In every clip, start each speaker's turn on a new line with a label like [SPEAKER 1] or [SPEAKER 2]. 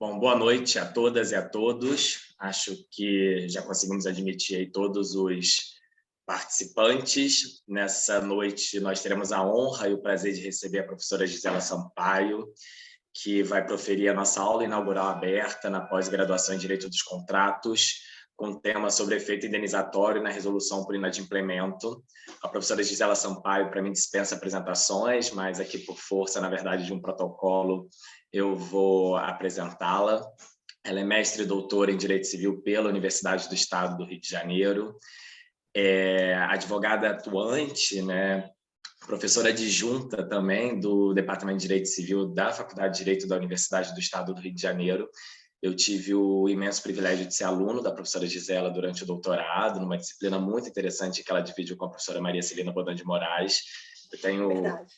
[SPEAKER 1] Bom, boa noite a todas e a todos. Acho que já conseguimos admitir aí todos os participantes. Nessa noite nós teremos a honra e o prazer de receber a professora Gisela Sampaio, que vai proferir a nossa aula inaugural aberta na pós-graduação em Direito dos Contratos, com tema sobre efeito indenizatório na resolução por inadimplemento. A professora Gisela Sampaio, para mim, dispensa apresentações, mas aqui por força, na verdade, de um protocolo, eu vou apresentá-la. Ela é mestre e doutora em Direito Civil pela Universidade do Estado do Rio de Janeiro, é advogada atuante, né? Professora adjunta também do Departamento de Direito Civil da Faculdade de Direito da Universidade do Estado do Rio de Janeiro. Eu tive o imenso privilégio de ser aluno da professora Gisela durante o doutorado, numa disciplina muito interessante que ela dividiu com a professora Maria Celina Bodan de Moraes. Eu tenho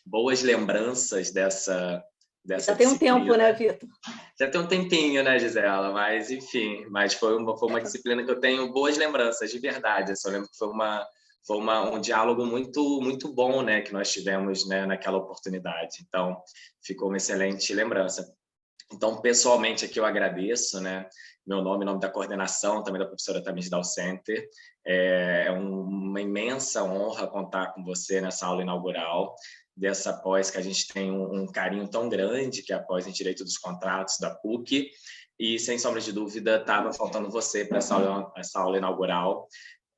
[SPEAKER 1] boas lembranças dessa
[SPEAKER 2] Já tem um tempo, né, Vitor?
[SPEAKER 1] Já tem um tempinho, né, Gisela? Mas, enfim, foi uma disciplina que eu tenho boas lembranças, de verdade. Eu só lembro que foi um diálogo muito bom, né, que nós tivemos, né, naquela oportunidade. Então, ficou uma excelente lembrança. Então, pessoalmente, aqui eu agradeço, né, meu nome, em nome da coordenação, também da professora Tamiz Dalcenter. É uma imensa honra contar com você nessa aula inaugural dessa pós que a gente tem um carinho tão grande, que é a pós em Direito dos Contratos da PUC, e, sem sombra de dúvida, estava faltando você para essa aula inaugural.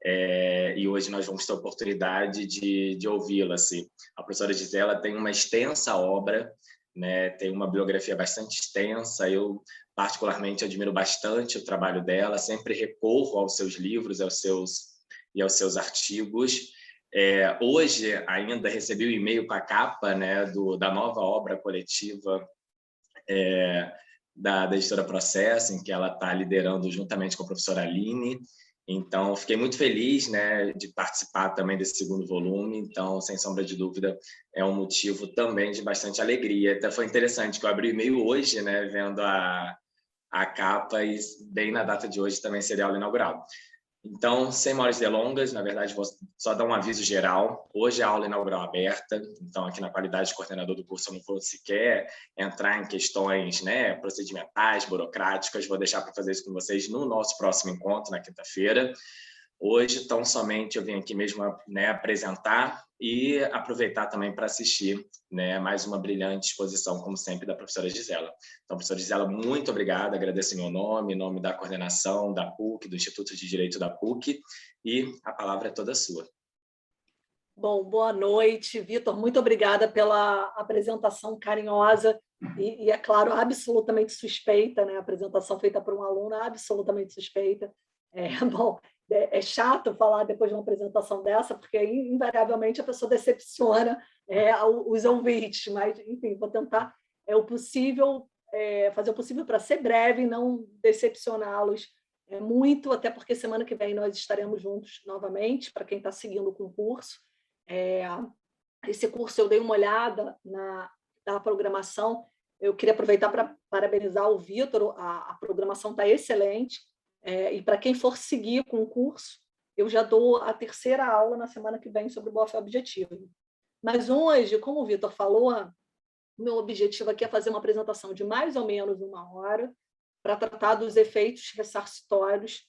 [SPEAKER 1] E hoje nós vamos ter a oportunidade de ouvi-la. Assim. A professora Gisela tem uma extensa obra, né? Tem uma biografia bastante extensa. Eu, particularmente, admiro bastante o trabalho dela, sempre recorro aos seus livros aos seus artigos. Hoje, ainda recebi o e-mail com a capa, né, da nova obra coletiva da editora Processo, em que ela está liderando juntamente com a professora Aline. Então, fiquei muito feliz, né, de participar também desse segundo volume. Então, sem sombra de dúvida, é um motivo também de bastante alegria. Até foi interessante que eu abri o e-mail hoje, né, vendo a capa, e bem na data de hoje também seria a aula inaugural. Então, sem maiores delongas, na verdade, vou só dar um aviso geral. Hoje é a aula inaugural aberta, então, aqui na qualidade de coordenador do curso, eu não vou sequer entrar em questões, né, procedimentais, burocráticas. Vou deixar para fazer isso com vocês no nosso próximo encontro, na quinta-feira. Hoje, tão somente eu vim aqui mesmo, né, apresentar e aproveitar também para assistir, né, mais uma brilhante exposição, como sempre, da professora Gisela. Então, professora Gisela, muito obrigada, agradeço em meu nome, em nome da coordenação da PUC, do Instituto de Direito da PUC, e a palavra é toda sua.
[SPEAKER 2] Bom, boa noite, Vitor, muito obrigada pela apresentação carinhosa e, é claro, absolutamente suspeita, né? A apresentação feita por um aluno absolutamente suspeita. Bom, é chato falar depois de uma apresentação dessa, porque invariavelmente a pessoa decepciona os ouvintes, mas, enfim, vou tentar fazer o possível para ser breve e não decepcioná-los muito, até porque semana que vem nós estaremos juntos novamente, para quem está seguindo o concurso. Esse curso eu dei uma olhada na programação, eu queria aproveitar para parabenizar o Vitor, a programação está excelente, e para quem for seguir com o curso, eu já dou a terceira aula na semana que vem sobre o boa-fé objetivo. Mas hoje, como o Vitor falou, o meu objetivo aqui é fazer uma apresentação de mais ou menos 1 hora para tratar dos efeitos ressarcitórios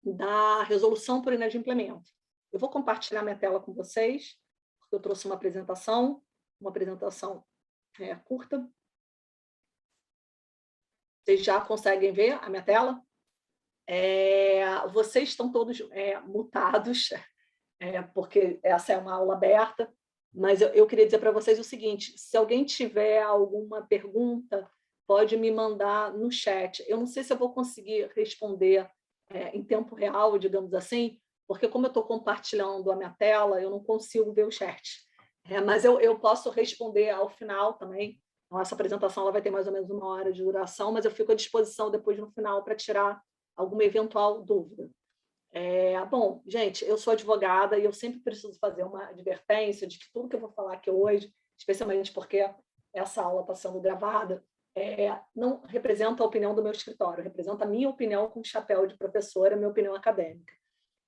[SPEAKER 2] da resolução por inadimplemento. Eu vou compartilhar minha tela com vocês, porque eu trouxe uma apresentação curta. Vocês já conseguem ver a minha tela? Vocês estão todos mutados, porque essa é uma aula aberta, mas eu queria dizer para vocês o seguinte: se alguém tiver alguma pergunta, pode me mandar no chat. Eu não sei se eu vou conseguir responder em tempo real, digamos assim, porque como eu estou compartilhando a minha tela, eu não consigo ver o chat. Mas eu posso responder ao final também. Então, essa apresentação ela vai ter mais ou menos 1 hora de duração, mas eu fico à disposição depois no final para tirar alguma eventual dúvida. Bom, gente, eu sou advogada e eu sempre preciso fazer uma advertência de que tudo que eu vou falar aqui hoje, especialmente porque essa aula está sendo gravada, não representa a opinião do meu escritório, representa a minha opinião com chapéu de professora, minha opinião acadêmica.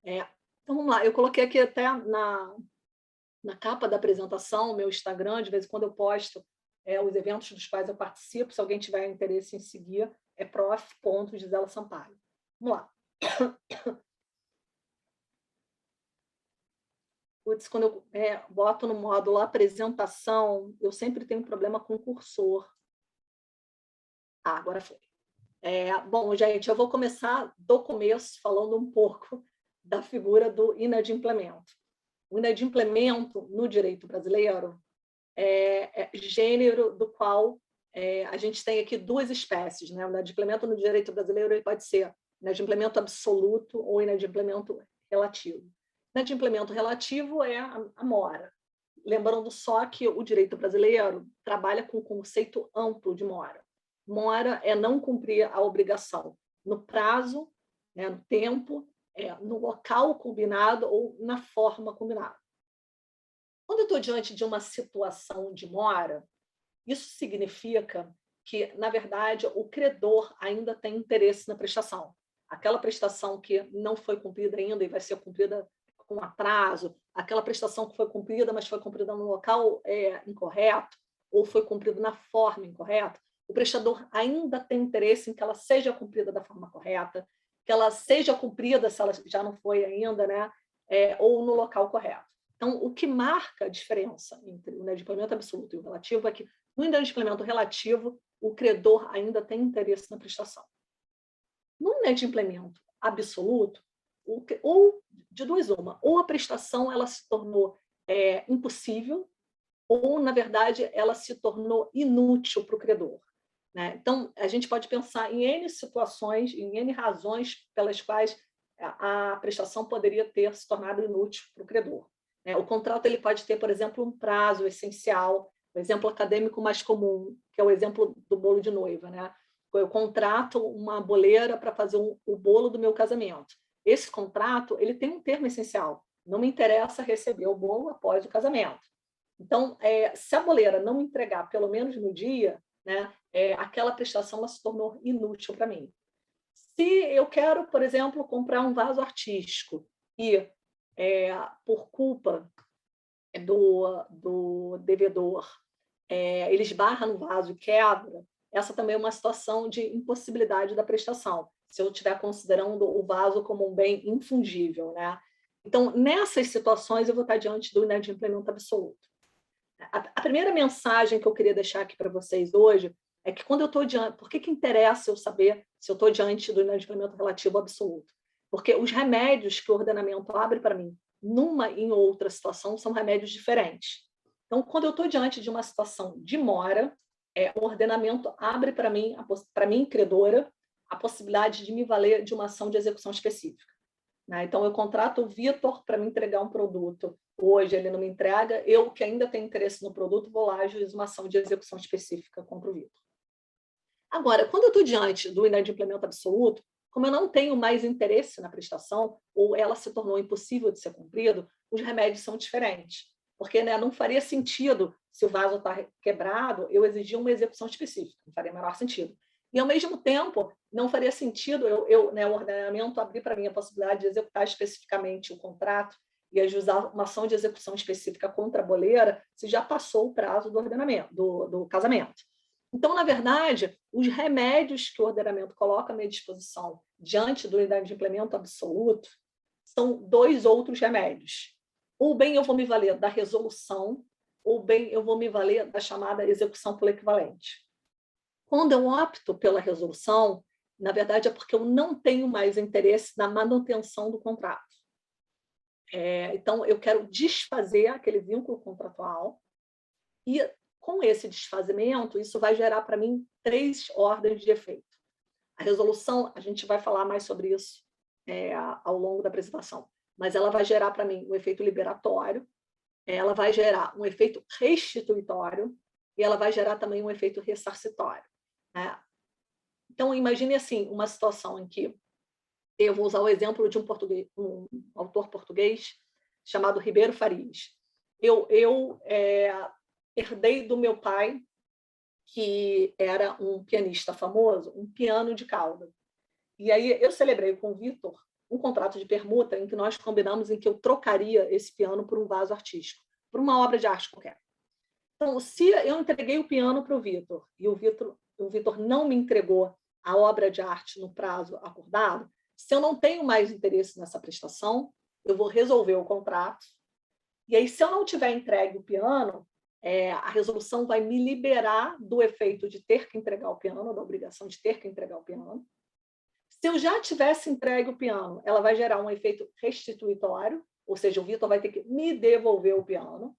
[SPEAKER 2] Então, vamos lá, eu coloquei aqui até na capa da apresentação, meu Instagram, de vez em quando eu posto os eventos dos quais eu participo, se alguém tiver interesse em seguir, é prof.gisela Sampaio. Vamos lá. Putz, quando eu boto no módulo apresentação, eu sempre tenho um problema com o cursor. Agora foi. Bom, gente, eu vou começar do começo falando um pouco da figura do inadimplemento. O inadimplemento no direito brasileiro é gênero do qual a gente tem aqui duas espécies, né? O inadimplemento no direito brasileiro ele pode ser inadimplemento absoluto ou inadimplemento relativo. Inadimplemento relativo é a mora. Lembrando só que o direito brasileiro trabalha com o conceito amplo de mora. Mora é não cumprir a obrigação no prazo, né, no tempo, no local combinado ou na forma combinada. Quando eu estou diante de uma situação de mora, isso significa que, na verdade, o credor ainda tem interesse na prestação. Aquela prestação que não foi cumprida ainda e vai ser cumprida com atraso, aquela prestação que foi cumprida, mas foi cumprida no local incorreto, ou foi cumprida na forma incorreta, o prestador ainda tem interesse em que ela seja cumprida da forma correta, que ela seja cumprida, se ela já não foi ainda, né, ou no local correto. Então, o que marca a diferença entre o inadimplemento absoluto e o relativo é que, no inadimplemento relativo, o credor ainda tem interesse na prestação. No inadimplemento absoluto, ou de duas uma, ou a prestação ela se tornou impossível, ou, na verdade, ela se tornou inútil para o credor. Né? Então, a gente pode pensar em N situações, em N razões pelas quais a prestação poderia ter se tornado inútil para o credor. O contrato ele pode ter, por exemplo, um prazo essencial, o exemplo acadêmico mais comum, que é o exemplo do bolo de noiva. Né? Eu contrato uma boleira para fazer o bolo do meu casamento. Esse contrato ele tem um termo essencial. Não me interessa receber o bolo após o casamento. Então, se a boleira não me entregar, pelo menos no dia, né, aquela prestação ela se tornou inútil para mim. Se eu quero, por exemplo, comprar um vaso artístico e, por culpa do devedor, ele esbarra no vaso e quebra, essa também é uma situação de impossibilidade da prestação, se eu estiver considerando o vaso como um bem infungível. Né? Então, nessas situações, eu vou estar diante do inadimplemento absoluto. A primeira mensagem que eu queria deixar aqui para vocês hoje é que quando eu estou diante, por que interessa eu saber se eu estou diante do inadimplemento relativo absoluto? Porque os remédios que o ordenamento abre para mim, numa e em outra situação, são remédios diferentes. Então, quando eu estou diante de uma situação de mora, o ordenamento abre para mim, credora, a possibilidade de me valer de uma ação de execução específica. Né? Então, eu contrato o Vitor para me entregar um produto. Hoje ele não me entrega, eu que ainda tenho interesse no produto, vou lá e ajuizo uma ação de execução específica contra o Vitor. Agora, quando eu estou diante do inadimplemento absoluto, como eu não tenho mais interesse na prestação, ou ela se tornou impossível de ser cumprido, os remédios são diferentes. Porque, né, não faria sentido, se o vaso está quebrado, eu exigir uma execução específica, não faria o menor sentido. E, ao mesmo tempo, não faria sentido o ordenamento abrir para mim a possibilidade de executar especificamente o contrato e ajuizar uma ação de execução específica contra a boleira se já passou o prazo do ordenamento, do casamento. Então, na verdade, os remédios que o ordenamento coloca à minha disposição diante do inadimplemento absoluto são dois outros remédios. Ou bem eu vou me valer da resolução, ou bem eu vou me valer da chamada execução por equivalente. Quando eu opto pela resolução, na verdade é porque eu não tenho mais interesse na manutenção do contrato. Então, eu quero desfazer aquele vínculo contratual e, com esse desfazimento, isso vai gerar para mim 3 ordens de efeito. A resolução, a gente vai falar mais sobre isso ao longo da apresentação, mas ela vai gerar para mim um efeito liberatório, ela vai gerar um efeito restituitório e ela vai gerar também um efeito ressarcitório. Né? Então, imagine assim, uma situação em que eu vou usar o exemplo de um autor português chamado Ribeiro Farias. Eu herdei do meu pai, que era um pianista famoso, um piano de cauda. E aí eu celebrei com o Vitor um contrato de permuta em que nós combinamos em que eu trocaria esse piano por um vaso artístico, por uma obra de arte qualquer. Então, se eu entreguei o piano para o Vitor e o Vitor não me entregou a obra de arte no prazo acordado, se eu não tenho mais interesse nessa prestação, eu vou resolver o contrato. E aí, se eu não tiver entregue o piano, a resolução vai me liberar do efeito de ter que entregar o piano, da obrigação de ter que entregar o piano. Se eu já tivesse entregue o piano, ela vai gerar um efeito restituitório, ou seja, o Vitor vai ter que me devolver o piano,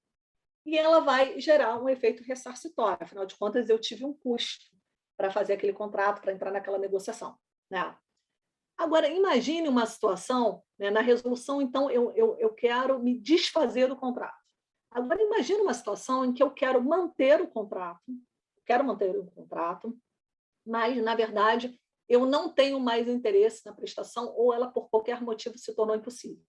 [SPEAKER 2] e ela vai gerar um efeito ressarcitório. Afinal de contas, eu tive um custo para fazer aquele contrato, para entrar naquela negociação, né? Agora, imagine uma situação, né, na resolução, então, eu quero me desfazer do contrato. Agora, imagine uma situação em que eu quero manter o contrato, mas, na verdade, eu não tenho mais interesse na prestação ou ela, por qualquer motivo, se tornou impossível.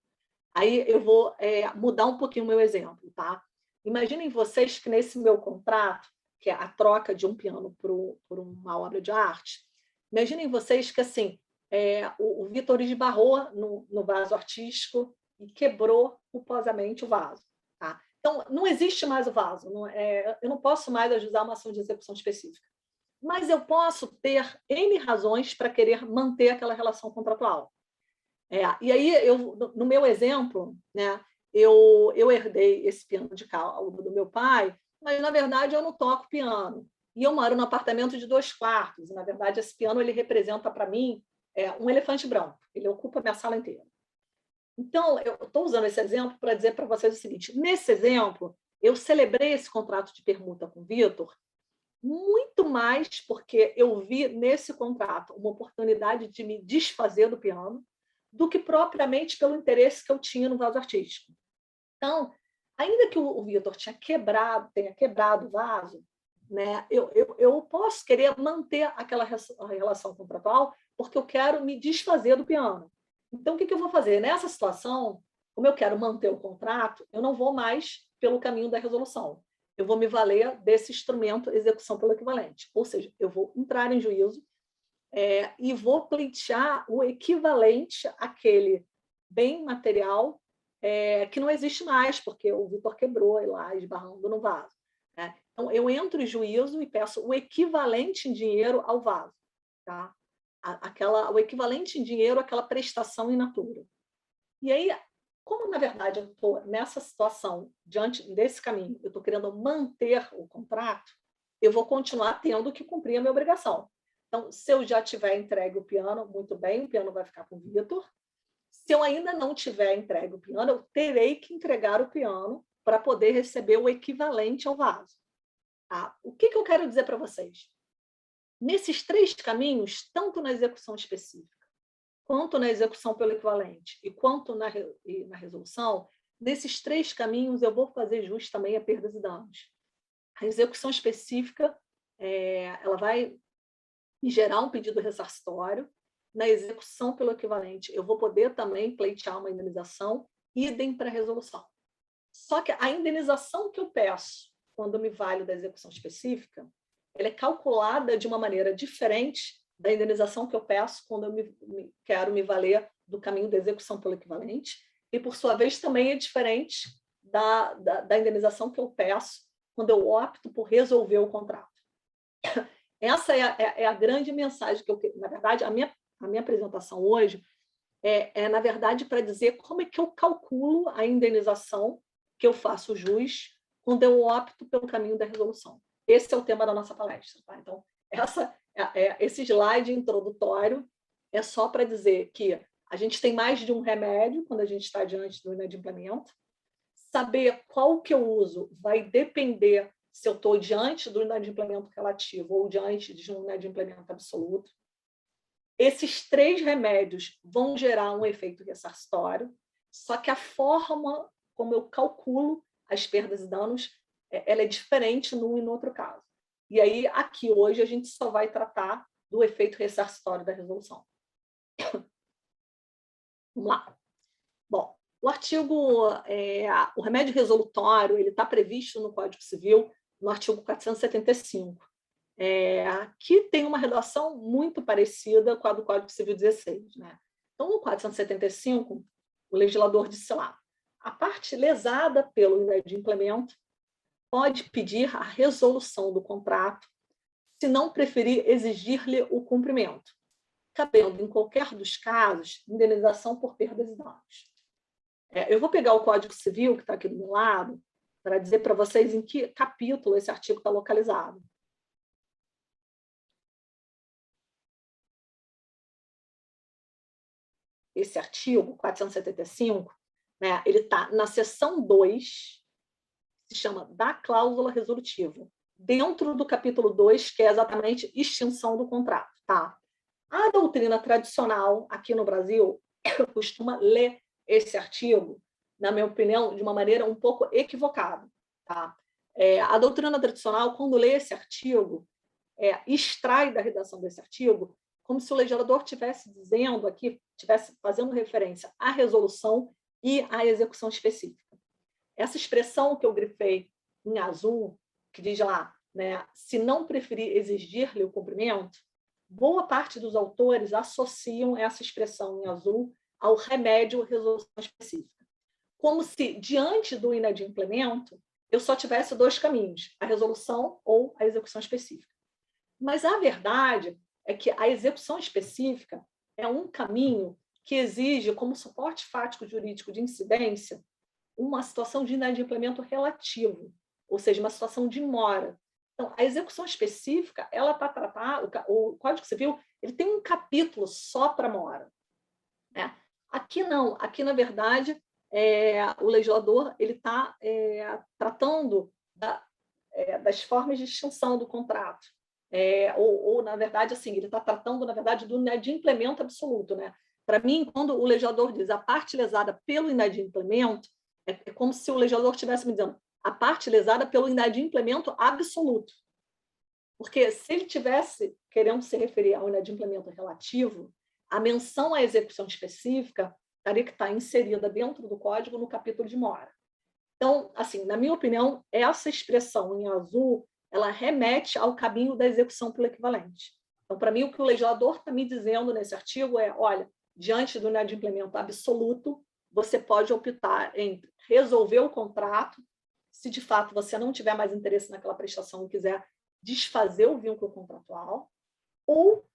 [SPEAKER 2] Aí eu vou mudar um pouquinho o meu exemplo, tá? Imaginem vocês que nesse meu contrato, que é a troca de um piano por uma obra de arte, imaginem vocês que assim o Vitor esbarrou no vaso artístico e quebrou culposamente o vaso. Tá? Então, não existe mais o vaso. Eu não posso mais ajuizar uma ação de execução específica. Mas eu posso ter N razões para querer manter aquela relação contratual. E aí, no meu exemplo, né, eu herdei esse piano de cauda do meu pai, mas, na verdade, eu não toco piano. E eu moro num apartamento de 2 quartos. E, na verdade, esse piano ele representa para mim um elefante branco. Ele ocupa a minha sala inteira. Então, eu estou usando esse exemplo para dizer para vocês o seguinte. Nesse exemplo, eu celebrei esse contrato de permuta com o Vitor muito mais porque eu vi nesse contrato uma oportunidade de me desfazer do piano do que propriamente pelo interesse que eu tinha no vaso artístico. Então, ainda que o Vitor tenha quebrado o vaso, né, eu posso querer manter aquela relação contratual porque eu quero me desfazer do piano. Então, o que eu vou fazer? Nessa situação, como eu quero manter o contrato, eu não vou mais pelo caminho da resolução. Eu vou me valer desse instrumento execução pelo equivalente. Ou seja, eu vou entrar em juízo e vou pleitear o equivalente àquele bem material que não existe mais, porque o Vitor quebrou lá, esbarrando no vaso. Né? Então, eu entro em juízo e peço o equivalente em dinheiro ao vaso. Tá? O equivalente em dinheiro àquela prestação in natura. E aí, como, na verdade, eu estou nessa situação, diante desse caminho, eu estou querendo manter o contrato, eu vou continuar tendo que cumprir a minha obrigação. Então, se eu já tiver entregue o piano, muito bem, o piano vai ficar com o Vitor. Se eu ainda não tiver entregue o piano, eu terei que entregar o piano para poder receber o equivalente ao vaso. Tá? O que eu quero dizer para vocês? Nesses 3 caminhos, tanto na execução específica, quanto na execução pelo equivalente e quanto na resolução, nesses 3 caminhos eu vou fazer jus também a perdas e danos. A execução específica ela vai gerar um pedido ressarcitório. Na execução pelo equivalente, eu vou poder também pleitear uma indenização, idem para a resolução. Só que a indenização que eu peço quando eu me valho da execução específica, ela é calculada de uma maneira diferente da indenização que eu peço quando eu quero me valer do caminho da execução pelo equivalente, e, por sua vez, também é diferente da indenização que eu peço quando eu opto por resolver o contrato. Essa é a grande mensagem que eu quero. Na verdade, a minha apresentação hoje na verdade, para dizer como é que eu calculo a indenização que eu faço jus quando eu opto pelo caminho da resolução. Esse é o tema da nossa palestra. Tá? Então, esse slide introdutório é só para dizer que a gente tem mais de um remédio quando a gente está diante do inadimplemento. Saber qual que eu uso vai depender se eu estou diante do inadimplemento relativo ou diante de um inadimplemento absoluto. Esses 3 remédios vão gerar um efeito ressarcitório, só que a forma como eu calculo as perdas e danos ela é diferente num e no outro caso. E aí, aqui hoje, a gente só vai tratar do efeito ressarcitório da resolução. Vamos lá. Bom, o remédio resolutório ele está previsto no Código Civil, no artigo 475, que tem uma redação muito parecida com a do Código Civil 16. Né? Então, no 475, o legislador disse lá, a parte lesada pelo inadimplemento pode pedir a resolução do contrato se não preferir exigir-lhe o cumprimento, cabendo, em qualquer dos casos, indenização por perdas e danos. Eu vou pegar o Código Civil, que está aqui do meu lado, para dizer para vocês em que capítulo esse artigo está localizado. Esse artigo, 475, né, ele está na seção 2, se chama da cláusula resolutiva, dentro do capítulo 2, que é exatamente extinção do contrato. Tá? A doutrina tradicional aqui no Brasil costuma ler esse artigo, na minha opinião, de uma maneira um pouco equivocada. Tá? A doutrina tradicional, quando lê esse artigo, extrai da redação desse artigo como se o legislador estivesse dizendo aqui, estivesse fazendo referência à resolução e à execução específica. Essa expressão que eu grifei em azul, que diz lá, né, se não preferir exigir-lhe o cumprimento, boa parte dos autores associam essa expressão em azul ao remédio resolução específica. Como se, diante do inadimplemento, eu só tivesse dois caminhos, a resolução ou a execução específica. Mas a verdade é que a execução específica é um caminho que exige, como suporte fático jurídico de incidência, uma situação de inadimplemento relativo, ou seja, uma situação de mora. Então, a execução específica, ela está tratada, o Código Civil, ele tem um capítulo só para mora. Né? Aqui não, aqui, na verdade, o legislador ele está tratando das formas de extinção do contrato. Na verdade, assim, ele está tratando, na verdade, do inadimplemento absoluto. Né? Para mim, quando o legislador diz a parte lesada pelo inadimplemento, é como se o legislador estivesse me dizendo a parte lesada pelo inadimplemento absoluto. Porque se ele tivesse querendo se referir ao inadimplemento relativo, a menção à execução específica teria que estar inserida dentro do código no capítulo de mora. Então, assim, na minha opinião, essa expressão em azul, ela remete ao caminho da execução pelo equivalente. Então, para mim, o que o legislador está me dizendo nesse artigo é, olha, diante do inadimplemento absoluto, você pode optar entre resolver o contrato, se de fato você não tiver mais interesse naquela prestação e quiser desfazer o vínculo contratual, ou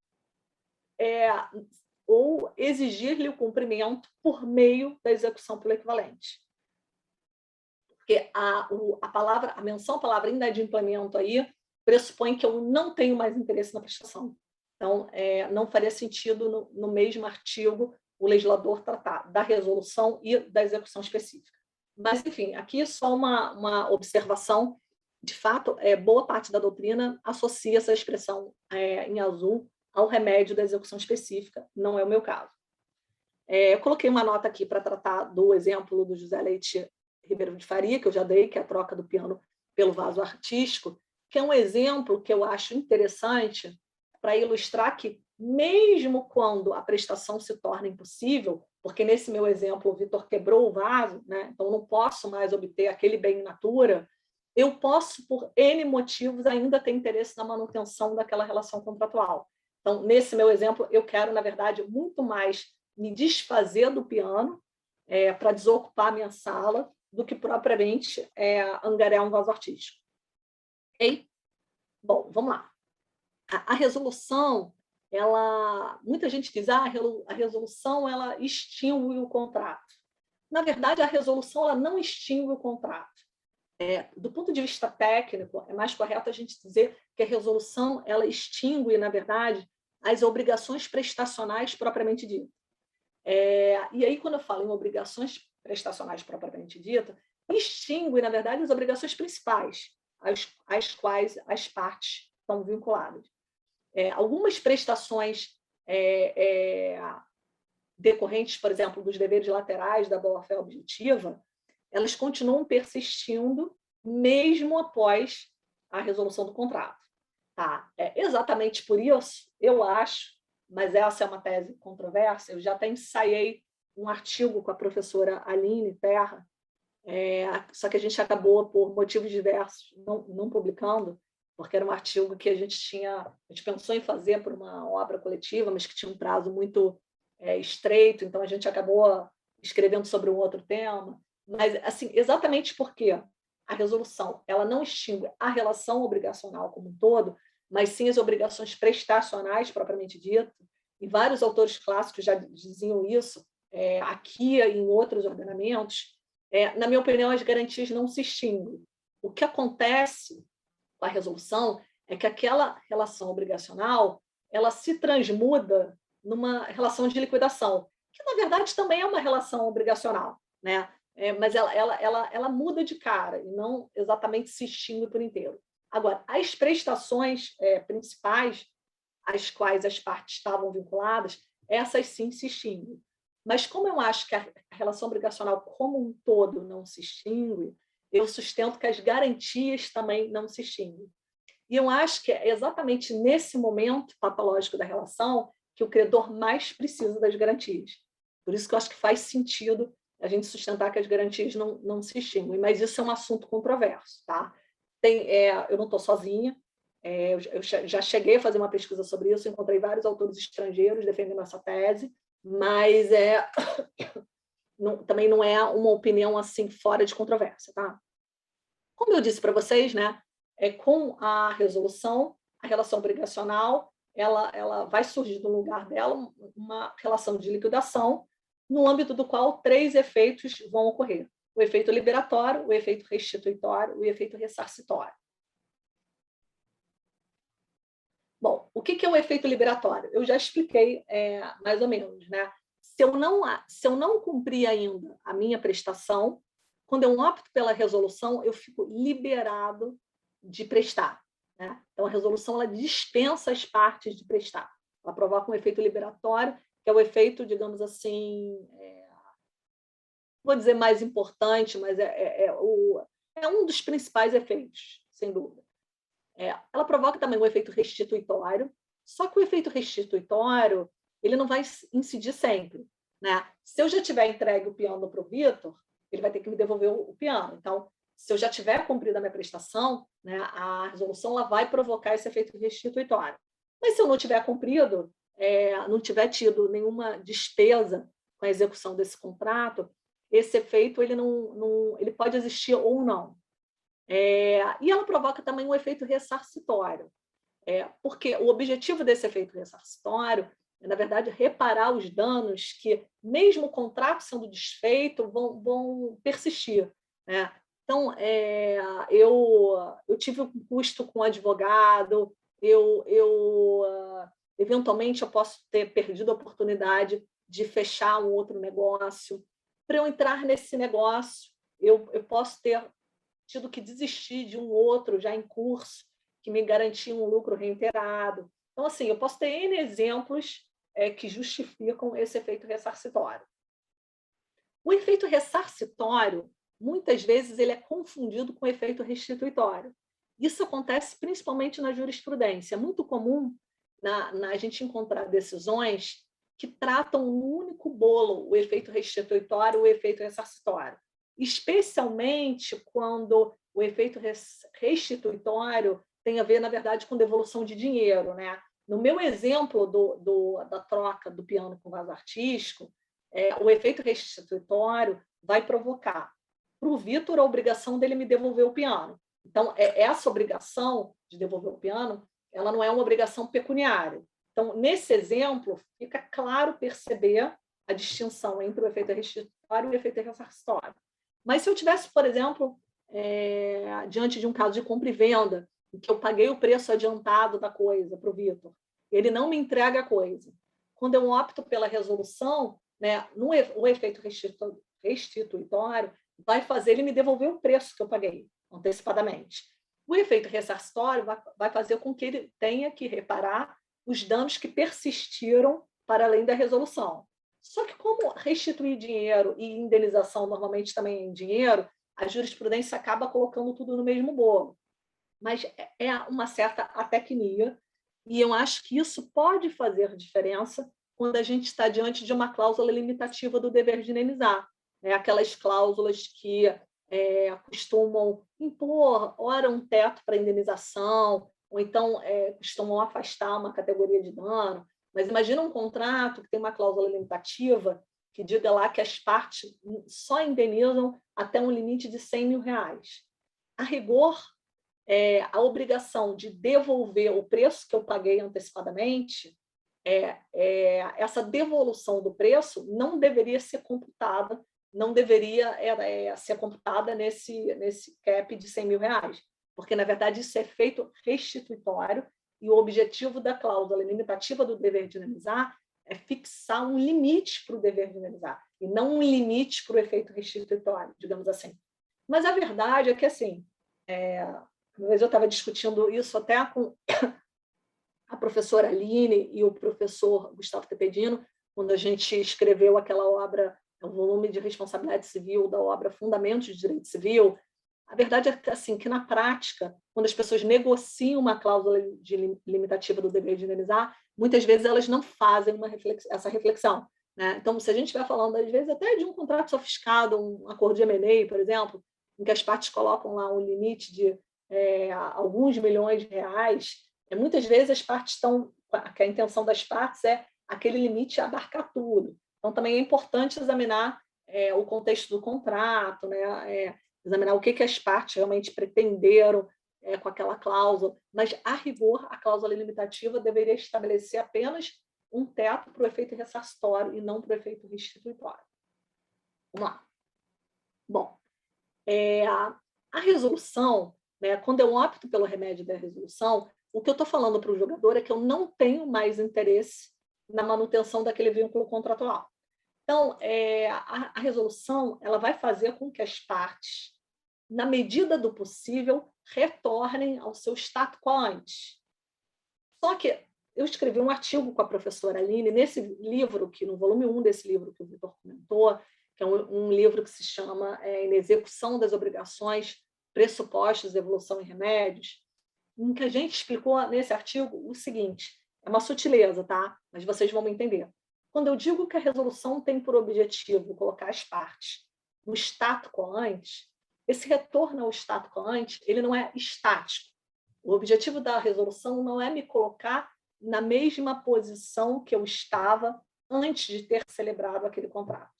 [SPEAKER 2] exigir-lhe o cumprimento por meio da execução pelo equivalente. Porque a menção à palavra inadimplemento aí pressupõe que eu não tenho mais interesse na prestação. Então, não faria sentido no mesmo artigo o legislador tratar da resolução e da execução específica. Mas, enfim, aqui só uma observação. De fato, boa parte da doutrina associa essa expressão em azul ao remédio da execução específica, não é o meu caso. Eu coloquei uma nota aqui para tratar do exemplo do José Leite Ribeiro de Faria, que eu já dei, que é a troca do piano pelo vaso artístico, que é um exemplo que eu acho interessante para ilustrar que, mesmo quando a prestação se torna impossível, porque nesse meu exemplo o Vitor quebrou o vaso, né? Então não posso mais obter aquele bem in natura, eu posso, por N motivos, ainda ter interesse na manutenção daquela relação contratual. Então, nesse meu exemplo, eu quero, na verdade, muito mais me desfazer do piano para desocupar a minha sala do que propriamente angariar um vaso artístico. Ok? Bom, vamos lá. A resolução, muita gente diz a resolução ela extingue o contrato. Na verdade, a resolução ela não extingue o contrato. Do ponto de vista técnico, é mais correto a gente dizer que a resolução ela extingue, na verdade, as obrigações prestacionais propriamente ditas. E aí, quando eu falo em obrigações prestacionais propriamente ditas, extingue, na verdade, as obrigações principais, às quais as partes estão vinculadas. Algumas prestações decorrentes, por exemplo, dos deveres laterais da boa-fé objetiva, elas continuam persistindo mesmo após a resolução do contrato. Tá? Exatamente por isso, eu acho, mas essa é uma tese controversa, eu já até ensaiei um artigo com a professora Aline Terra, só que a gente acabou, por motivos diversos, não publicando, porque era um artigo que a gente pensou em fazer por uma obra coletiva, mas que tinha um prazo muito estreito, então a gente acabou escrevendo sobre um outro tema. Mas, assim, exatamente porque a resolução ela não extingue a relação obrigacional como um todo, mas sim as obrigações prestacionais, propriamente dito, e vários autores clássicos já diziam isso, aqui e em outros ordenamentos. Na minha opinião, as garantias não se extinguem. O que acontece com a resolução é que aquela relação obrigacional ela se transmuda numa relação de liquidação, que, na verdade, também é uma relação obrigacional, né? Mas ela muda de cara e não exatamente se extingue por inteiro. Agora, as prestações principais, às quais as partes estavam vinculadas, essas sim se extinguem. Mas como eu acho que a relação obrigacional como um todo não se extingue, eu sustento que as garantias também não se extinguem. E eu acho que é exatamente nesse momento patológico da relação que o credor mais precisa das garantias. Por isso que eu acho que faz sentido a gente sustentar que as garantias não se extinguem, mas isso é um assunto controverso. Tá? Eu não estou sozinha, eu já cheguei a fazer uma pesquisa sobre isso, encontrei vários autores estrangeiros defendendo essa tese, mas também não é uma opinião assim fora de controvérsia. Tá? Como eu disse para vocês, né, com a resolução, a relação obrigacional, ela vai surgir no lugar dela uma relação de liquidação, no âmbito do qual 3 efeitos vão ocorrer: o efeito liberatório, o efeito restituitório e o efeito ressarcitório. Bom, o que é o efeito liberatório? Eu já expliquei mais ou menos, né? Se eu não cumprir ainda a minha prestação, quando eu opto pela resolução, eu fico liberado de prestar. Né? Então, a resolução ela dispensa as partes de prestar. Ela provoca um efeito liberatório, que é o efeito, digamos assim, vou dizer mais importante, mas é um dos principais efeitos, sem dúvida. Ela provoca também um efeito restituitório, só que o efeito restituitório ele não vai incidir sempre. Né? Se eu já tiver entregue o piano para o Vitor, ele vai ter que me devolver o piano. Então, se eu já tiver cumprido a minha prestação, né, a resolução ela vai provocar esse efeito restituitório. Mas se eu não tiver cumprido, não tiver tido nenhuma despesa com a execução desse contrato, esse efeito ele pode existir ou não. E ela provoca também um efeito ressarcitório, porque o objetivo desse efeito ressarcitório é, na verdade, reparar os danos que, mesmo o contrato sendo desfeito, vão persistir. Né? Então, eu tive um custo com advogado, eventualmente eu posso ter perdido a oportunidade de fechar um outro negócio. Para eu entrar nesse negócio, eu posso ter tido que desistir de um outro já em curso, que me garantia um lucro reiterado. Então, assim, eu posso ter N exemplos que justificam esse efeito ressarcitório. O efeito ressarcitório, muitas vezes, ele é confundido com o efeito restituitório. Isso acontece principalmente na jurisprudência. É muito comum a gente encontrar decisões que tratam no único bolo o efeito restituitório e o efeito ressarcitório, especialmente quando o efeito restituitório tem a ver, na verdade, com devolução de dinheiro. Né? No meu exemplo da troca do piano com vaso artístico, o efeito restituitório vai provocar para o Vitor a obrigação dele me devolver o piano. Então, essa obrigação de devolver o piano, ela não é uma obrigação pecuniária. Então, nesse exemplo, fica claro perceber a distinção entre o efeito restituitório e o efeito ressarcitório. Mas se eu tivesse, por exemplo, diante de um caso de compra e venda, em que eu paguei o preço adiantado da coisa para o Vitor, ele não me entrega a coisa. Quando eu opto pela resolução, né, o efeito restituitório vai fazer ele me devolver o preço que eu paguei antecipadamente. O efeito ressarcitório vai fazer com que ele tenha que reparar os danos que persistiram para além da resolução. Só que como restituir dinheiro e indenização normalmente também é em dinheiro, a jurisprudência acaba colocando tudo no mesmo bolo. Mas é uma certa atecnia, e eu acho que isso pode fazer diferença quando a gente está diante de uma cláusula limitativa do dever de indenizar. Aquelas cláusulas que costumam impor, ora, um teto para indenização, ou então costumam afastar uma categoria de dano. Mas imagina um contrato que tem uma cláusula limitativa que diga lá que as partes só indenizam até um limite de R$100 mil. A rigor, a obrigação de devolver o preço que eu paguei antecipadamente, essa devolução do preço não deveria ser computada, não deveria ser computada nesse cap de R$100.000, porque, na verdade, isso é feito restituitório e o objetivo da cláusula limitativa do dever de indenizar é fixar um limite para o dever de indenizar e não um limite para o efeito restituitório, digamos assim. Mas a verdade é que, assim, uma vez eu estava discutindo isso até com a professora Aline e o professor Gustavo Tepedino, quando a gente escreveu aquela obra, o volume de responsabilidade civil da obra Fundamentos de Direito Civil. A verdade é assim, que, na prática, quando as pessoas negociam uma cláusula limitativa do dever de indenizar, muitas vezes elas não fazem essa reflexão. Né? Então, se a gente estiver falando, às vezes, até de um contrato sofisticado, um acordo de M&A, por exemplo, em que as partes colocam lá um limite de alguns milhões de reais, muitas vezes as partes estão, que a intenção das partes é aquele limite abarcar tudo. Então, também é importante examinar o contexto do contrato, né? Examinar o que as partes realmente pretenderam com aquela cláusula, mas, a rigor, a cláusula limitativa deveria estabelecer apenas um teto para o efeito ressarcitório e não para o efeito restituitório. Vamos lá. Bom, a resolução, né, quando eu opto pelo remédio da resolução, o que eu estou falando para o jogador é que eu não tenho mais interesse na manutenção daquele vínculo contratual. Então, a resolução ela vai fazer com que as partes, na medida do possível, retornem ao seu status quo antes. Só que eu escrevi um artigo com a professora Aline, nesse livro, no volume 1 desse livro que o Vitor comentou, que é um livro que se chama Em Execução das Obrigações, Pressupostos, Evolução e Remédios, em que a gente explicou nesse artigo o seguinte, é uma sutileza, tá? Mas vocês vão me entender. Quando eu digo que a resolução tem por objetivo colocar as partes no status quo ante, esse retorno ao status quo ante, ele não é estático. O objetivo da resolução não é me colocar na mesma posição que eu estava antes de ter celebrado aquele contrato,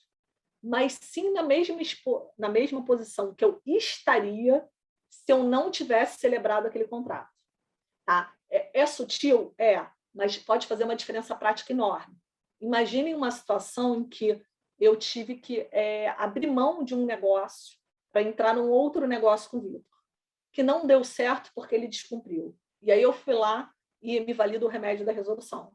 [SPEAKER 2] mas sim na mesma posição que eu estaria se eu não tivesse celebrado aquele contrato. Tá? É sutil? Mas pode fazer uma diferença prática enorme. Imaginem uma situação em que eu tive que abrir mão de um negócio para entrar num outro negócio com o Vitor, que não deu certo porque ele descumpriu. E aí eu fui lá e me valido o remédio da resolução.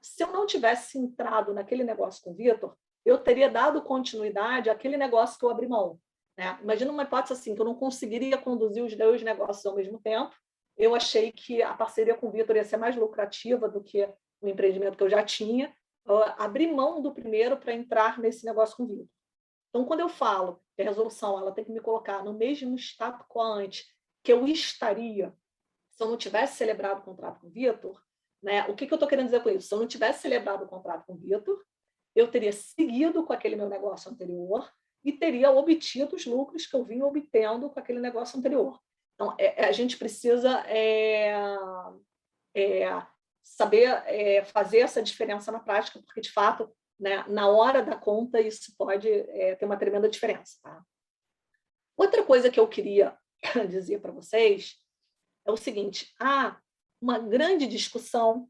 [SPEAKER 2] Se eu não tivesse entrado naquele negócio com o Vitor, eu teria dado continuidade àquele negócio que eu abri mão. Né? Imagina uma hipótese assim, que eu não conseguiria conduzir os dois negócios ao mesmo tempo. Eu achei que a parceria com o Vitor ia ser mais lucrativa do que o empreendimento que eu já tinha. Eu abri mão do primeiro para entrar nesse negócio com o Vitor. Então, quando eu falo que a resolução ela tem que me colocar no mesmo status quo ante que eu estaria se eu não tivesse celebrado o contrato com o Vitor, né? O que eu estou querendo dizer com isso? Se eu não tivesse celebrado o contrato com o Vitor, eu teria seguido com aquele meu negócio anterior e teria obtido os lucros que eu vinha obtendo com aquele negócio anterior. Então, a gente precisa saber fazer essa diferença na prática, porque, de fato, né, na hora da conta, isso pode ter uma tremenda diferença. Tá? Outra coisa que eu queria dizer para vocês é o seguinte, há uma grande discussão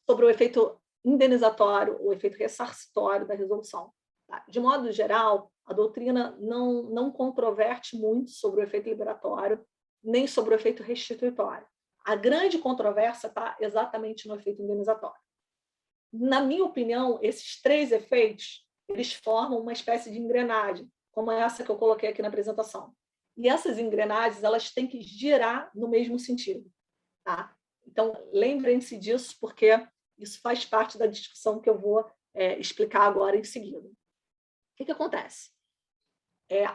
[SPEAKER 2] sobre o efeito indenizatório, o efeito ressarcitório da resolução. Tá? De modo geral, a doutrina não controverte muito sobre o efeito liberatório, nem sobre o efeito restituitório. A grande controvérsia está exatamente no efeito indenizatório. Na minha opinião, esses três efeitos, eles formam uma espécie de engrenagem, como essa que eu coloquei aqui na apresentação. E essas engrenagens, elas têm que girar no mesmo sentido. Tá? Então, lembrem-se disso, porque isso faz parte da discussão que eu vou explicar agora em seguida. O que acontece?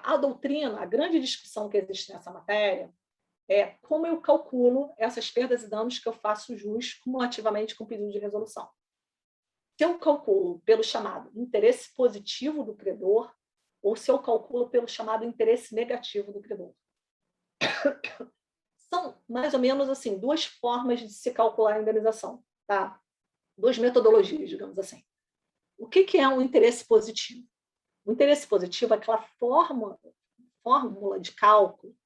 [SPEAKER 2] A doutrina, a grande discussão que existe nessa matéria é como eu calculo essas perdas e danos que eu faço jus cumulativamente com o pedido de resolução. Se eu calculo pelo chamado interesse positivo do credor ou se eu calculo pelo chamado interesse negativo do credor. São mais ou menos assim, duas formas de se calcular a indenização, tá? Duas metodologias, digamos assim. O que é um interesse positivo? O interesse positivo é aquela fórmula de cálculo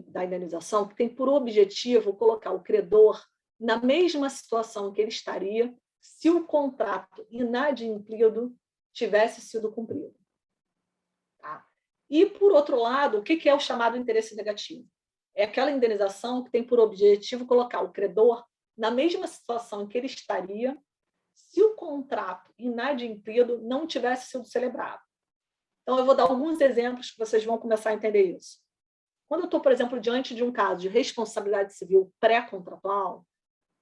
[SPEAKER 2] da indenização que tem por objetivo colocar o credor na mesma situação que ele estaria se o contrato inadimplido tivesse sido cumprido. Tá? E, por outro lado, o que é o chamado interesse negativo? É aquela indenização que tem por objetivo colocar o credor na mesma situação em que ele estaria se o contrato inadimplido não tivesse sido celebrado. Então, eu vou dar alguns exemplos que vocês vão começar a entender isso. Quando eu estou, por exemplo, diante de um caso de responsabilidade civil pré-contratual,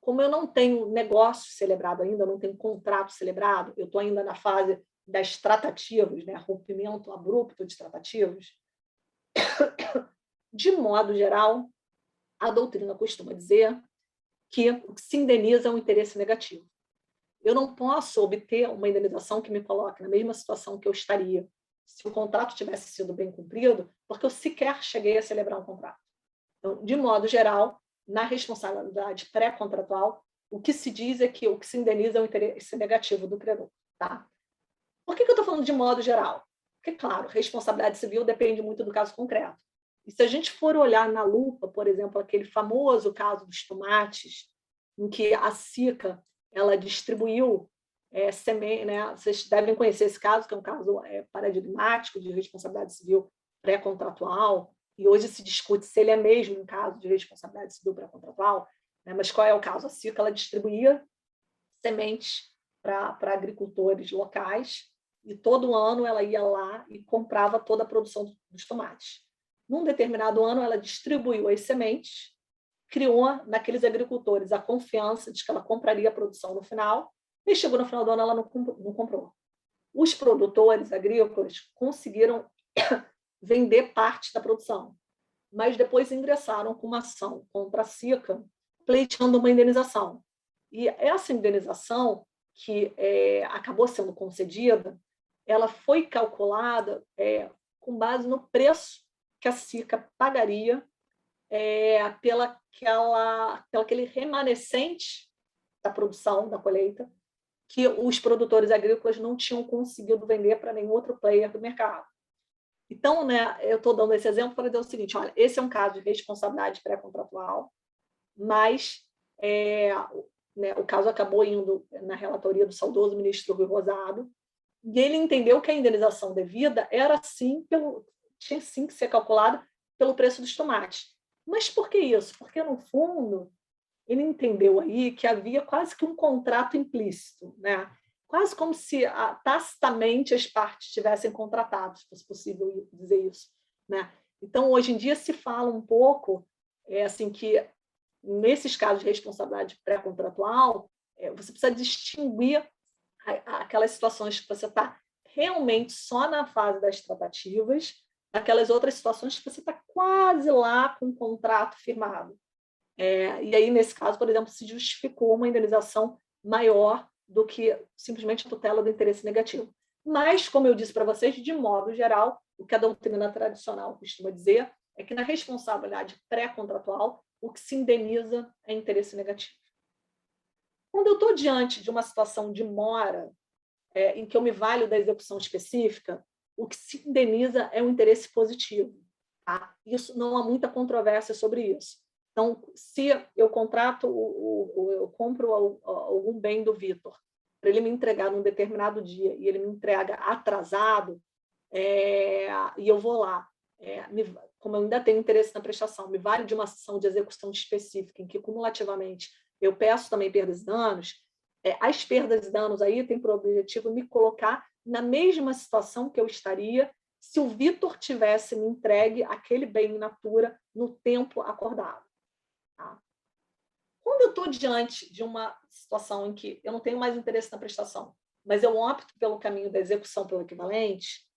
[SPEAKER 2] como eu não tenho negócio celebrado ainda, não tenho contrato celebrado, eu estou ainda na fase das tratativas, né, rompimento abrupto de tratativas, de modo geral, a doutrina costuma dizer que o que se indeniza é um interesse negativo. Eu não posso obter uma indenização que me coloque na mesma situação que eu estaria se o contrato tivesse sido bem cumprido, porque eu sequer cheguei a celebrar um contrato. Então, de modo geral, na responsabilidade pré-contratual, o que se diz é que o que se indeniza é o interesse negativo do credor. Tá? Por que eu estou falando de modo geral? Porque, claro, responsabilidade civil depende muito do caso concreto. E se a gente for olhar na lupa, por exemplo, aquele famoso caso dos tomates, em que a SICA ela distribuiu semente, né? Vocês devem conhecer esse caso, que é um caso paradigmático de responsabilidade civil pré-contratual, e hoje se discute se ele é mesmo um caso de responsabilidade civil pré-contratual, né? Mas qual é o caso? A SICA ela distribuía sementes para agricultores locais, e todo ano ela ia lá e comprava toda a produção dos tomates. Num determinado ano, ela distribuiu as sementes, criou naqueles agricultores a confiança de que ela compraria a produção no final, e chegou no final do ano, ela não comprou. Os produtores agrícolas conseguiram vender parte da produção, mas depois ingressaram com uma ação contra a SICA, pleiteando uma indenização. E essa indenização, que acabou sendo concedida, ela foi calculada com base no preço que a SICA pagaria pelo aquele remanescente da produção, da colheita, que os produtores agrícolas não tinham conseguido vender para nenhum outro player do mercado. Então, né, eu estou dando esse exemplo para dizer o seguinte, olha, esse é um caso de responsabilidade pré-contratual, mas né, o caso acabou indo na relatoria do saudoso ministro Rui Rosado, e ele entendeu que a indenização devida era sim tinha sim que ser calculada pelo preço dos tomates. Mas por que isso? Porque, no fundo, ele entendeu aí que havia quase que um contrato implícito, né? Quase como se tacitamente as partes tivessem contratado, se fosse possível dizer isso, né? Então, hoje em dia, se fala um pouco assim, que, nesses casos de responsabilidade pré-contratual, você precisa distinguir aquelas situações que você está realmente só na fase das tratativas, daquelas outras situações que você está quase lá com um contrato firmado. E aí, nesse caso, por exemplo, se justificou uma indenização maior do que simplesmente a tutela do interesse negativo. Mas, como eu disse para vocês, de modo geral, o que a doutrina tradicional costuma dizer é que na responsabilidade pré-contratual, o que se indeniza é interesse negativo. Quando eu estou diante de uma situação de mora, em que eu me valho da execução específica, o que se indeniza é um interesse positivo. Tá? Isso, não há muita controvérsia sobre isso. Então, se eu contrato, eu compro algum bem do Vitor, para ele me entregar num determinado dia, e ele me entrega atrasado, e eu vou lá, como eu ainda tenho interesse na prestação, me vale de uma ação de execução específica, em que, cumulativamente, eu peço também perdas e danos, as perdas e danos aí têm por objetivo me colocar na mesma situação que eu estaria se o Vitor tivesse me entregue aquele bem in natura no tempo acordado. Tá? Quando eu estou diante de uma situação em que eu não tenho mais interesse na prestação, mas eu opto pelo caminho da execução pelo equivalente,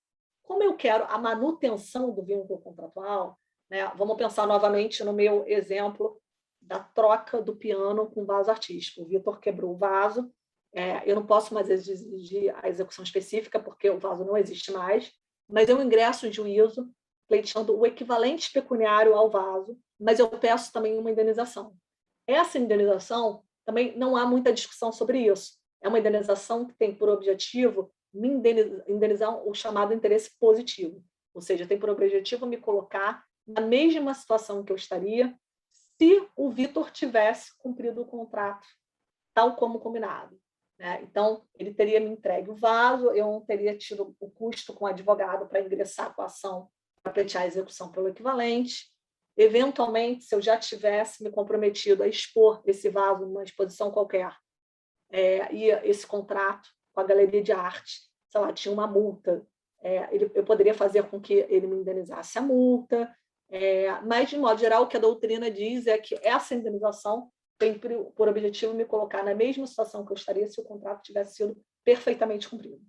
[SPEAKER 2] como eu quero a manutenção do vínculo contratual, né, vamos pensar novamente no meu exemplo da troca do piano com vaso artístico. O Vitor quebrou o vaso, eu não posso mais exigir a execução específica, porque o vaso não existe mais, mas eu ingresso em juízo pleiteando o equivalente pecuniário ao vaso, mas eu peço também uma indenização. Essa indenização, também não há muita discussão sobre isso. É uma indenização que tem por objetivo me indenizar o chamado interesse positivo, ou seja, tem por objetivo me colocar na mesma situação que eu estaria se o Vitor tivesse cumprido o contrato tal como combinado, né? Então, ele teria me entregue o vaso, eu não teria tido o custo com o advogado para ingressar com a ação para pleitear a execução pelo equivalente. Eventualmente, se eu já tivesse me comprometido a expor esse vaso numa exposição qualquer, e esse contrato com a galeria de arte, sei lá, tinha uma multa, eu poderia fazer com que ele me indenizasse a multa, mas, de modo geral, o que a doutrina diz é que essa indenização tem por objetivo me colocar na mesma situação que eu estaria se o contrato tivesse sido perfeitamente cumprido.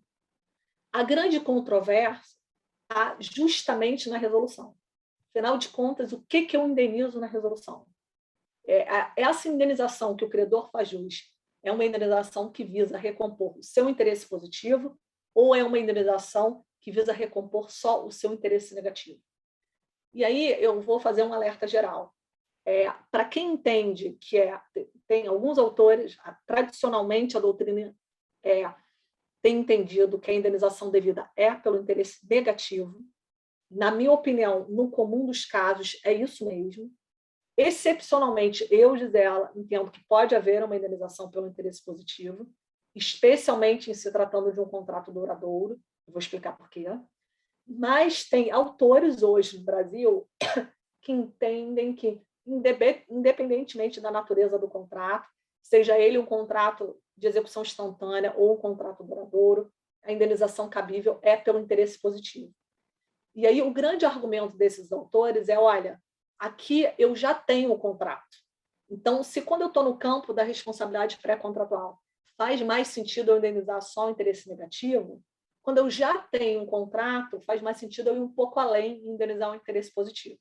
[SPEAKER 2] A grande controvérsia está justamente na resolução. Afinal de contas, o que eu indenizo na resolução? Essa indenização que o credor faz jus é uma indenização que visa recompor o seu interesse positivo ou é uma indenização que visa recompor só o seu interesse negativo? E aí eu vou fazer um alerta geral. Para quem entende que tem alguns autores, tradicionalmente a doutrina tem entendido que a indenização devida é pelo interesse negativo. Na minha opinião, no comum dos casos, é isso mesmo. Excepcionalmente, eu, Gisela, entendo que pode haver uma indenização pelo interesse positivo, especialmente em se tratando de um contrato duradouro. Vou explicar por quê. Mas tem autores hoje no Brasil que entendem que, independentemente da natureza do contrato, seja ele um contrato de execução instantânea ou um contrato duradouro, a indenização cabível é pelo interesse positivo. E aí o grande argumento desses autores é, olha, aqui eu já tenho o contrato. Então, se quando eu estou no campo da responsabilidade pré-contratual faz mais sentido eu indenizar só o interesse negativo, quando eu já tenho um contrato, faz mais sentido eu ir um pouco além e indenizar o interesse positivo.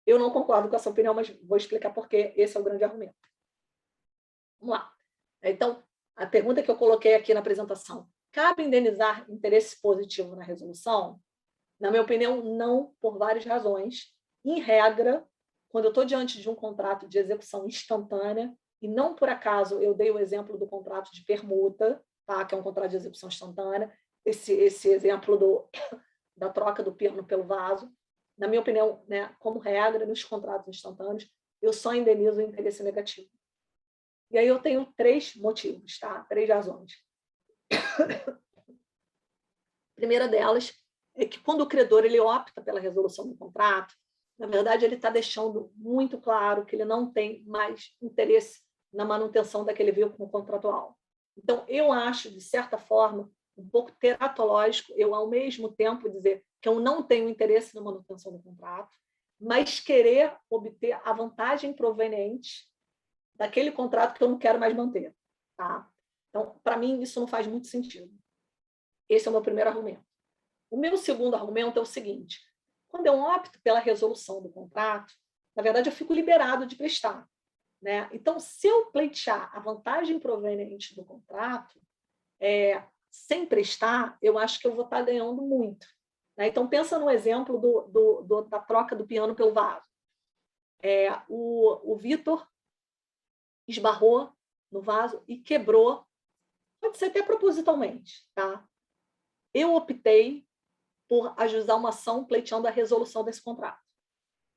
[SPEAKER 2] Eu não concordo com essa opinião, mas vou explicar por que esse é o grande argumento. Vamos lá. Então, a pergunta que eu coloquei aqui na apresentação, cabe indenizar interesse positivo na resolução? Na minha opinião, não, por várias razões. Em regra, quando eu estou diante de um contrato de execução instantânea, e não por acaso eu dei o exemplo do contrato de permuta, tá? Que é um contrato de execução instantânea, esse exemplo da troca do piano pelo vaso, na minha opinião, né, como regra, nos contratos instantâneos, eu só indenizo o interesse negativo. E aí eu tenho 3 motivos, tá? 3 razões. A primeira delas é que quando o credor ele opta pela resolução do contrato, na verdade ele está deixando muito claro que ele não tem mais interesse na manutenção daquele vínculo contratual. Então, eu acho, de certa forma, um pouco teratológico, eu, ao mesmo tempo, dizer que eu não tenho interesse na manutenção do contrato, mas querer obter a vantagem proveniente daquele contrato que eu não quero mais manter. Tá? Então, para mim, isso não faz muito sentido. Esse é o meu primeiro argumento. O meu segundo argumento é o seguinte: quando eu opto pela resolução do contrato, na verdade, eu fico liberado de prestar. Né? Então, se eu pleitear a vantagem proveniente do contrato, sem prestar, eu acho que eu vou estar ganhando muito. Né? Então, pensa no exemplo da troca do piano pelo vaso. O Vitor esbarrou no vaso e quebrou, pode ser até propositalmente. Tá? Eu optei por ajuizar uma ação pleiteando a resolução desse contrato.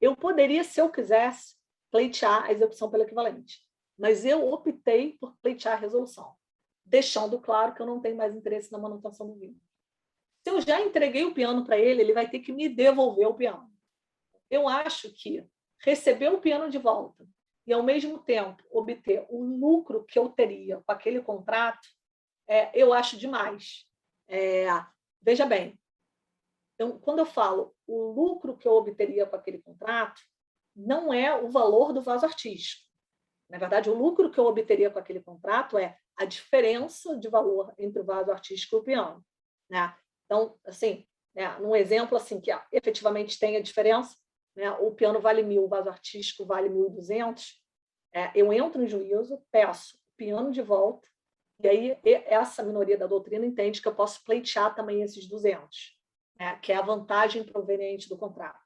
[SPEAKER 2] Eu poderia, se eu quisesse, pleitear a execução pelo equivalente, mas eu optei por pleitear a resolução, deixando claro que eu não tenho mais interesse na manutenção do vínculo. Se eu já entreguei o piano para ele, ele vai ter que me devolver o piano. Eu acho que receber o piano de volta e, ao mesmo tempo, obter o lucro que eu teria com aquele contrato, eu acho demais. Veja bem, então, quando eu falo o lucro que eu obteria com aquele contrato, não é o valor do vaso artístico. Na verdade, o lucro que eu obteria com aquele contrato é a diferença de valor entre o vaso artístico e o piano. Né? Então, assim, num exemplo assim que efetivamente tem a diferença, né? O piano vale 1.000, o vaso artístico vale 1.200, eu entro em juízo, peço o piano de volta, e aí essa minoria da doutrina entende que eu posso pleitear também esses 200, que é a vantagem proveniente do contrato.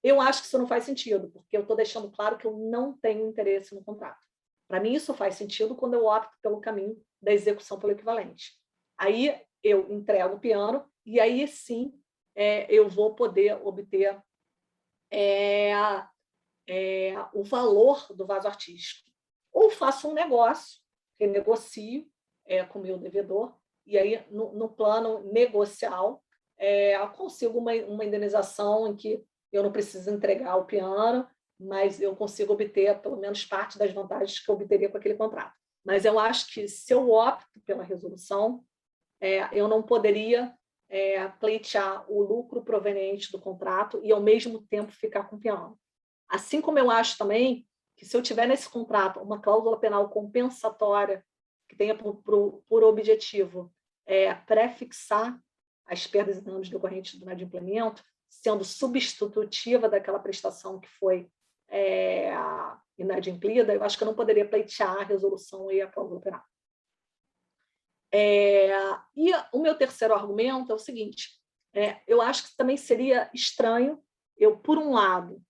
[SPEAKER 2] Eu acho que isso não faz sentido, porque eu estou deixando claro que eu não tenho interesse no contrato. Para mim, isso faz sentido quando eu opto pelo caminho da execução pelo equivalente. Aí eu entrego o piano e aí sim eu vou poder obter o valor do vaso artístico. Ou faço um negócio, renegocio com o meu devedor, e aí, no plano negocial, consigo uma indenização em que eu não preciso entregar o piano, mas eu consigo obter pelo menos parte das vantagens que eu obteria com aquele contrato. Mas eu acho que, se eu opto pela resolução, eu não poderia pleitear o lucro proveniente do contrato e, ao mesmo tempo, ficar com o piano. Assim como eu acho também que, se eu tiver nesse contrato uma cláusula penal compensatória que tenha por objetivo prefixar as perdas e danos decorrentes do inadimplemento, sendo substitutiva daquela prestação que foi inadimplida, eu acho que eu não poderia pleitear a resolução e a cláusula penal. E o meu terceiro argumento é o seguinte: eu acho que também seria estranho eu, por um lado,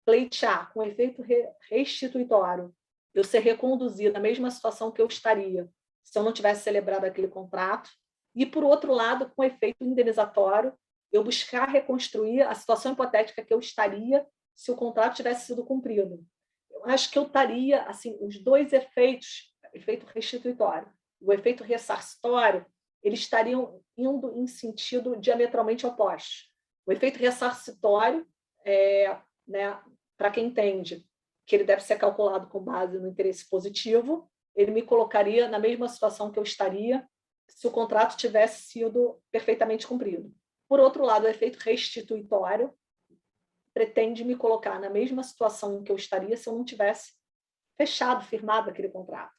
[SPEAKER 2] pleitear com efeito restituitório, eu ser reconduzido à mesma situação que eu estaria se eu não tivesse celebrado aquele contrato, e, por outro lado, com efeito indenizatório, eu buscar reconstruir a situação hipotética que eu estaria se o contrato tivesse sido cumprido. Eu acho que eu estaria, assim, os dois efeitos, efeito restituitório, o efeito ressarcitório, eles estariam indo em sentido diametralmente oposto. O efeito ressarcitório, para quem entende que ele deve ser calculado com base no interesse positivo, ele me colocaria na mesma situação que eu estaria se o contrato tivesse sido perfeitamente cumprido. Por outro lado, o efeito restituitório pretende me colocar na mesma situação em que eu estaria se eu não tivesse fechado, firmado aquele contrato.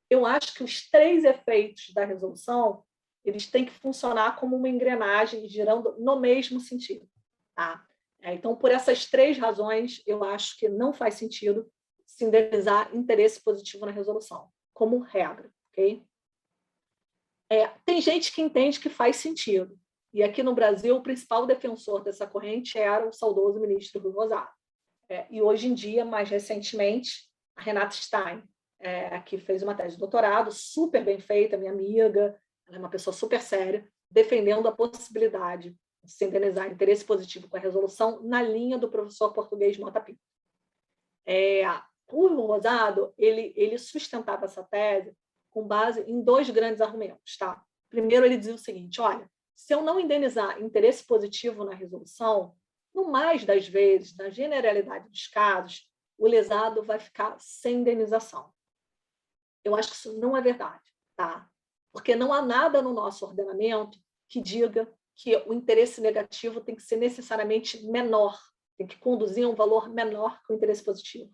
[SPEAKER 2] Eu acho que os três efeitos da resolução, eles têm que funcionar como uma engrenagem, girando no mesmo sentido. Tá? Então, por essas três razões, eu acho que não faz sentido se indenizar interesse positivo na resolução, como regra. Okay? Tem gente que entende que faz sentido. E aqui no Brasil, o principal defensor dessa corrente era o saudoso ministro Rui Rosado. E hoje em dia, mais recentemente, a Renata Stein, que fez uma tese de doutorado super bem feita, minha amiga, ela é uma pessoa super séria, defendendo a possibilidade de se indenizar interesse positivo com a resolução na linha do professor português Mota Pinto. O Rui Rosado, ele sustentava essa tese com base em dois grandes argumentos. Tá? Primeiro, ele dizia o seguinte: olha, se eu não indenizar interesse positivo na resolução, no mais das vezes, na generalidade dos casos, o lesado vai ficar sem indenização. Eu acho que isso não é verdade, tá? Porque não há nada no nosso ordenamento que diga que o interesse negativo tem que ser necessariamente menor, tem que conduzir a um valor menor que o interesse positivo.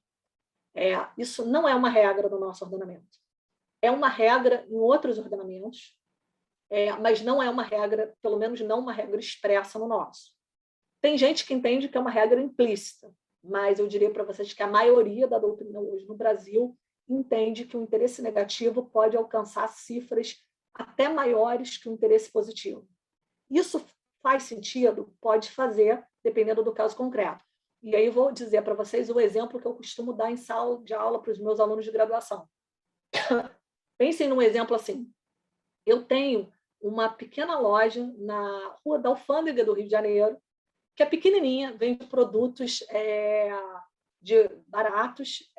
[SPEAKER 2] Isso não é uma regra do nosso ordenamento. É uma regra em outros ordenamentos, mas não é uma regra, pelo menos não uma regra expressa no nosso. Tem gente que entende que é uma regra implícita, mas eu diria para vocês que a maioria da doutrina hoje no Brasil entende que o interesse negativo pode alcançar cifras até maiores que o interesse positivo. Isso faz sentido? Pode fazer, dependendo do caso concreto. E aí eu vou dizer para vocês o exemplo que eu costumo dar em sala de aula para os meus alunos de graduação. Pensem num exemplo assim. Eu tenho uma pequena loja na Rua da Alfândega do Rio de Janeiro, que é pequenininha, vende produtos baratos,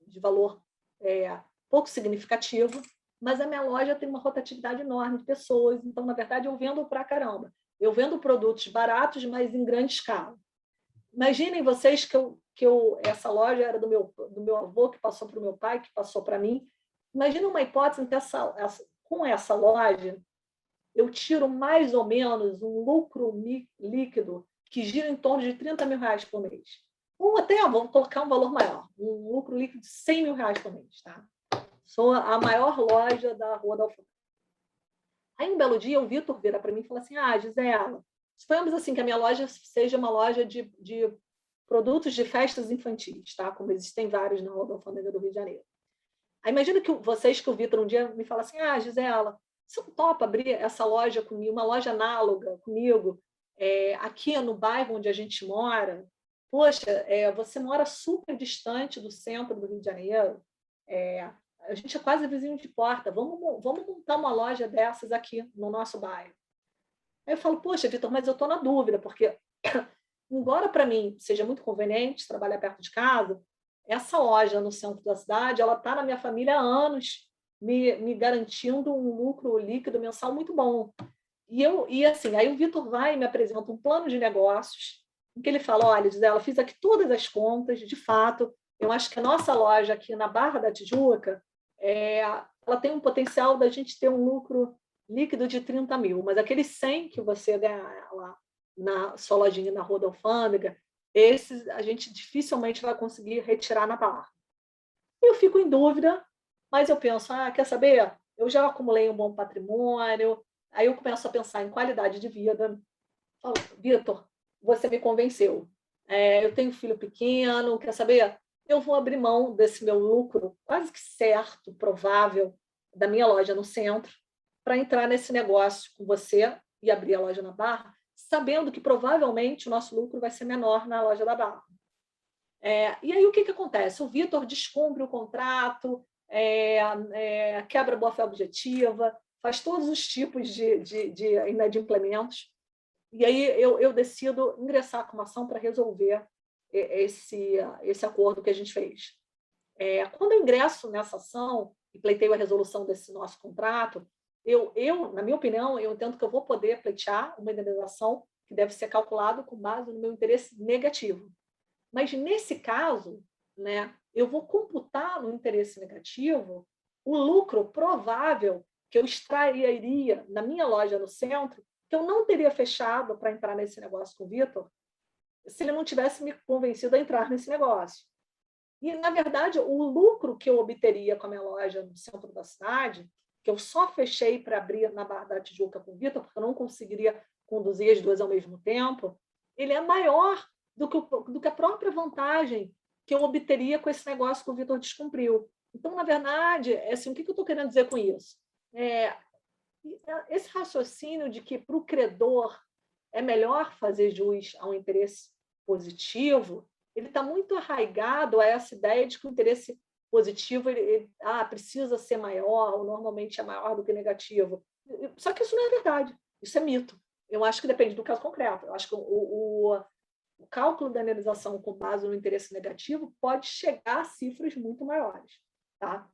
[SPEAKER 2] de valor pouco significativo, mas a minha loja tem uma rotatividade enorme de pessoas, então, na verdade, eu vendo pra caramba. Eu vendo produtos baratos, mas em grande escala. Imaginem vocês que essa loja era do meu avô, que passou para o meu pai, que passou para mim. Imagina uma hipótese em que com essa loja eu tiro mais ou menos um lucro líquido que gira em torno de R$30 mil por mês. Ou até, vamos colocar um valor maior, um lucro líquido de R$100 mil por mês. Tá? Sou a maior loja da Rua da Alfândega. Aí, um belo dia, o Vitor vira para mim e fala assim: Gisela, suponhamos assim que a minha loja seja uma loja de produtos de festas infantis, tá? Como existem vários na Rua da Alfândega do Rio de Janeiro. Aí, imagina que o Vitor um dia me fala assim: Gisela, você não topa abrir essa loja comigo, uma loja análoga comigo, aqui no bairro onde a gente mora? Poxa, você mora super distante do centro do Rio de Janeiro, a gente é quase vizinho de porta, vamos montar uma loja dessas aqui no nosso bairro. Aí eu falo: poxa, Vitor, mas eu estou na dúvida, porque embora para mim seja muito conveniente trabalhar perto de casa, essa loja no centro da cidade, ela está na minha família há anos, me garantindo um lucro líquido mensal muito bom. E assim, aí o Vitor vai e me apresenta um plano de negócios, em que ele fala, olha, Gisela, fiz aqui todas as contas, de fato, eu acho que a nossa loja aqui na Barra da Tijuca, ela tem um potencial da gente ter um lucro líquido de 30 mil, mas aqueles 100 que você ganhar lá na sua lojinha na Rua da Alfândega, esses a gente dificilmente vai conseguir retirar na Barra. Eu fico em dúvida, mas eu penso, quer saber? Eu já acumulei um bom patrimônio, aí eu começo a pensar em qualidade de vida. Falo, Vitor, você me convenceu. Eu tenho filho pequeno, quer saber? Eu vou abrir mão desse meu lucro quase que certo, provável, da minha loja no centro, para entrar nesse negócio com você e abrir a loja na Barra, sabendo que provavelmente o nosso lucro vai ser menor na loja da Barra. E aí o que acontece? O Vitor descumpre o contrato, quebra boa-fé objetiva, faz todos os tipos de inadimplementos, e aí eu decido ingressar com uma ação para resolver esse acordo que a gente fez. Quando eu ingresso nessa ação e pleiteio a resolução desse nosso contrato, na minha opinião, eu entendo que eu vou poder pleitear uma indenização que deve ser calculada com base no meu interesse negativo. Mas, nesse caso, né, eu vou computar no interesse negativo o lucro provável que eu extrairia na minha loja no centro, que eu não teria fechado para entrar nesse negócio com o Vitor, se ele não tivesse me convencido a entrar nesse negócio. E, na verdade, o lucro que eu obteria com a minha loja no centro da cidade, que eu só fechei para abrir na Barra da Tijuca com o Vitor, porque eu não conseguiria conduzir as duas ao mesmo tempo, ele é maior do que a própria vantagem que eu obteria com esse negócio que o Vitor descumpriu. Então, na verdade, assim, o que eu estou querendo dizer com isso? Esse raciocínio de que para o credor é melhor fazer jus a um interesse positivo, ele está muito arraigado a essa ideia de que o interesse positivo precisa ser maior, ou normalmente é maior do que negativo. Só que isso não é verdade, isso é mito. Eu acho que depende do caso concreto. Eu acho que o cálculo da indenização com base no interesse negativo pode chegar a cifras muito maiores. Tá?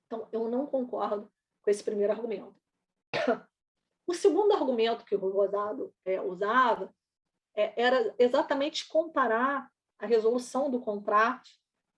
[SPEAKER 2] Então, eu não concordo com esse primeiro argumento. O segundo argumento que o Rosado usava era exatamente comparar a resolução do contrato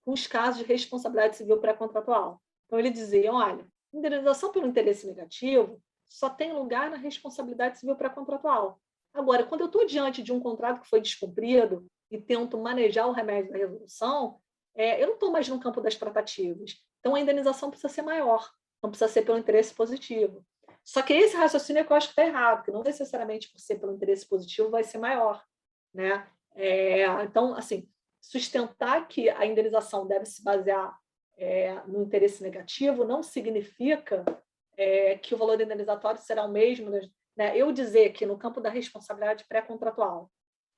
[SPEAKER 2] com os casos de responsabilidade civil pré-contratual. Então, ele dizia, olha, indenização pelo interesse negativo só tem lugar na responsabilidade civil pré-contratual. Agora, quando eu estou diante de um contrato que foi descumprido e tento manejar o remédio da resolução, eu não estou mais no campo das tratativas. Então, a indenização precisa ser maior, não precisa ser pelo interesse positivo. Só que esse raciocínio é que eu acho que está errado, que não necessariamente por ser pelo interesse positivo vai ser maior. Né? Então, assim, sustentar que a indenização deve se basear no interesse negativo não significa que o valor indenizatório será o mesmo. Né? Eu dizer que no campo da responsabilidade pré-contratual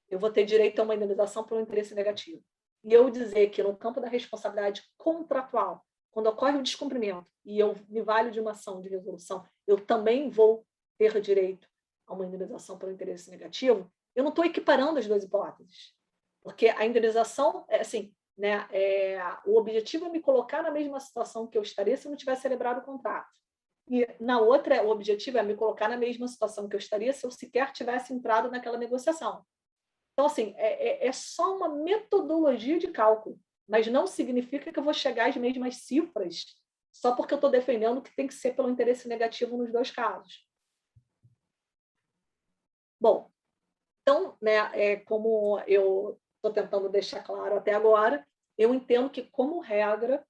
[SPEAKER 2] eu vou ter direito a uma indenização pelo interesse negativo, e eu dizer que no campo da responsabilidade contratual, quando ocorre o descumprimento e eu me valho de uma ação de resolução, eu também vou ter direito a uma indenização pelo interesse negativo, eu não estou equiparando as duas hipóteses, porque a indenização, assim, né, o objetivo é me colocar na mesma situação que eu estaria se eu não tivesse celebrado o contrato. E na outra, o objetivo é me colocar na mesma situação que eu estaria se eu sequer tivesse entrado naquela negociação. Então, assim, é só uma metodologia de cálculo, mas não significa que eu vou chegar às mesmas cifras só porque eu estou defendendo que tem que ser pelo interesse negativo nos dois casos. Bom, então, né, como eu estou tentando deixar claro até agora, eu entendo que, como regra,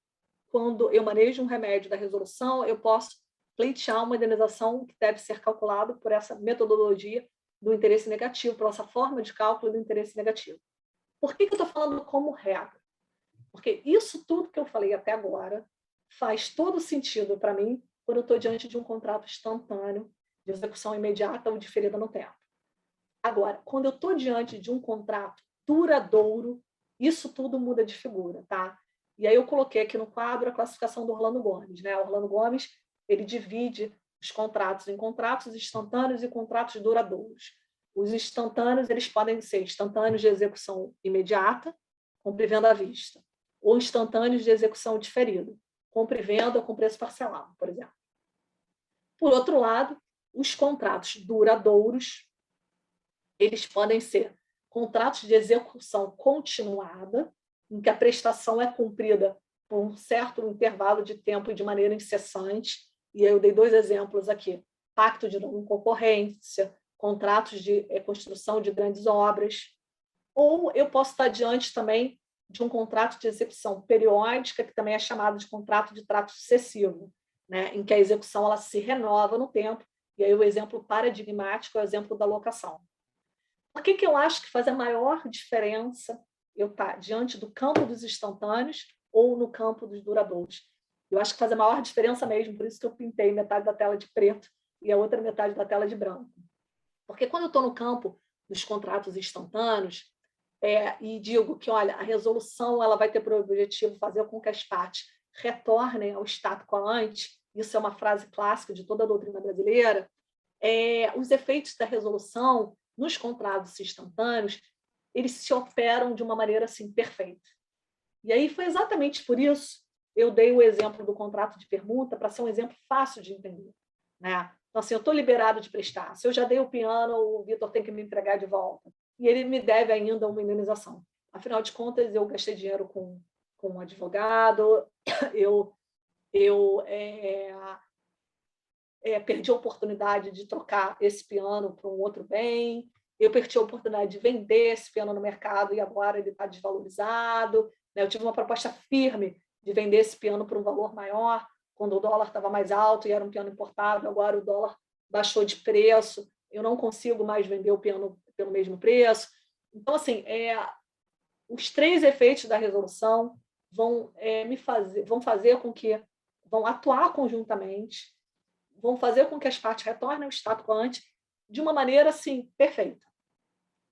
[SPEAKER 2] quando eu manejo um remédio da resolução, eu posso pleitear uma indenização que deve ser calculada por essa metodologia do interesse negativo, por essa forma de cálculo do interesse negativo. Por que eu estou falando como regra? Porque isso tudo que eu falei até agora faz todo sentido para mim quando eu estou diante de um contrato instantâneo, de execução imediata ou diferida no tempo. Agora, quando eu estou diante de um contrato duradouro, isso tudo muda de figura, tá? E aí eu coloquei aqui no quadro a classificação do Orlando Gomes, né? O Orlando Gomes, ele divide os contratos em contratos instantâneos e contratos duradouros. Os instantâneos, eles podem ser instantâneos de execução imediata, compra e venda à vista, ou instantâneos de execução diferida, compra e venda com preço parcelado, por exemplo. Por outro lado, os contratos duradouros, eles podem ser contratos de execução continuada, em que a prestação é cumprida por um certo intervalo de tempo e de maneira incessante. E eu dei 2 exemplos aqui: pacto de não concorrência, contratos de construção de grandes obras. Ou eu posso estar diante também de um contrato de execução periódica, que também é chamado de contrato de trato sucessivo, né, em que a execução ela se renova no tempo. E aí o exemplo paradigmático é o exemplo da locação. Por que eu acho que faz a maior diferença eu estar diante do campo dos instantâneos ou no campo dos duradouros? Eu acho que faz a maior diferença mesmo, por isso que eu pintei metade da tela de preto e a outra metade da tela de branco. Porque quando eu estou no campo dos contratos instantâneos, e digo que, olha, a resolução ela vai ter por objetivo fazer com que as partes retornem ao status quo ante, isso é uma frase clássica de toda a doutrina brasileira, os efeitos da resolução nos contratos instantâneos, eles se operam de uma maneira assim perfeita. E aí foi exatamente por isso eu dei o exemplo do contrato de permuta para ser um exemplo fácil de entender, né? Então, assim, eu estou liberado de prestar. Se eu já dei o piano, o Vitor tem que me entregar de volta. E ele me deve ainda uma indenização. Afinal de contas, eu gastei dinheiro com um advogado, eu perdi a oportunidade de trocar esse piano por um outro bem, eu perdi a oportunidade de vender esse piano no mercado e agora ele está desvalorizado. Né? Eu tive uma proposta firme de vender esse piano por um valor maior, quando o dólar estava mais alto e era um piano importável, agora o dólar baixou de preço, eu não consigo mais vender o piano pelo mesmo preço. Então, assim, os 3 efeitos da resolução vão fazer com que vão atuar conjuntamente, vão fazer com que as partes retornem ao status quo ante de uma maneira assim perfeita.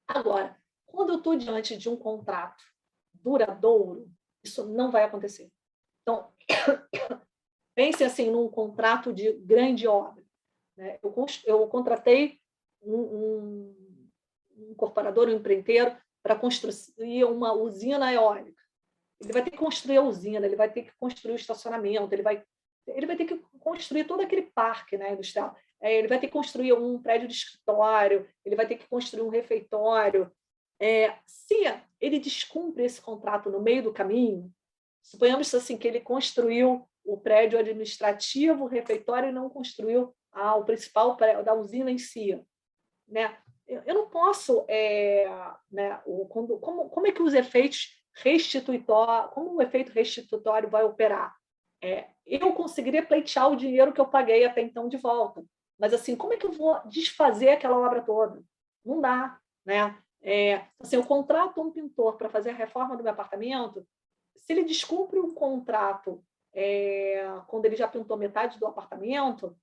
[SPEAKER 2] Agora, quando eu estou diante de um contrato duradouro, isso não vai acontecer. Então, pense assim num contrato de grande obra. Né? Eu contratei um incorporador, um empreiteiro, para construir uma usina eólica. Ele vai ter que construir a usina, ele vai ter que construir o estacionamento, ele vai ter que construir todo aquele parque, né, industrial. Ele vai ter que construir um prédio de escritório, ele vai ter que construir um refeitório. Se ele descumpre esse contrato no meio do caminho, suponhamos assim que ele construiu o prédio administrativo, o refeitório, e não construiu o principal prédio da usina em si, né? Eu não posso, né, como é que os efeitos restituitórios, como o efeito restitutório vai operar? Eu conseguiria pleitear o dinheiro que eu paguei até então de volta, mas assim, como é que eu vou desfazer aquela obra toda? Não dá, né? Assim, eu contrato um pintor para fazer a reforma do meu apartamento, se ele descumpre um contrato quando ele já pintou metade do apartamento,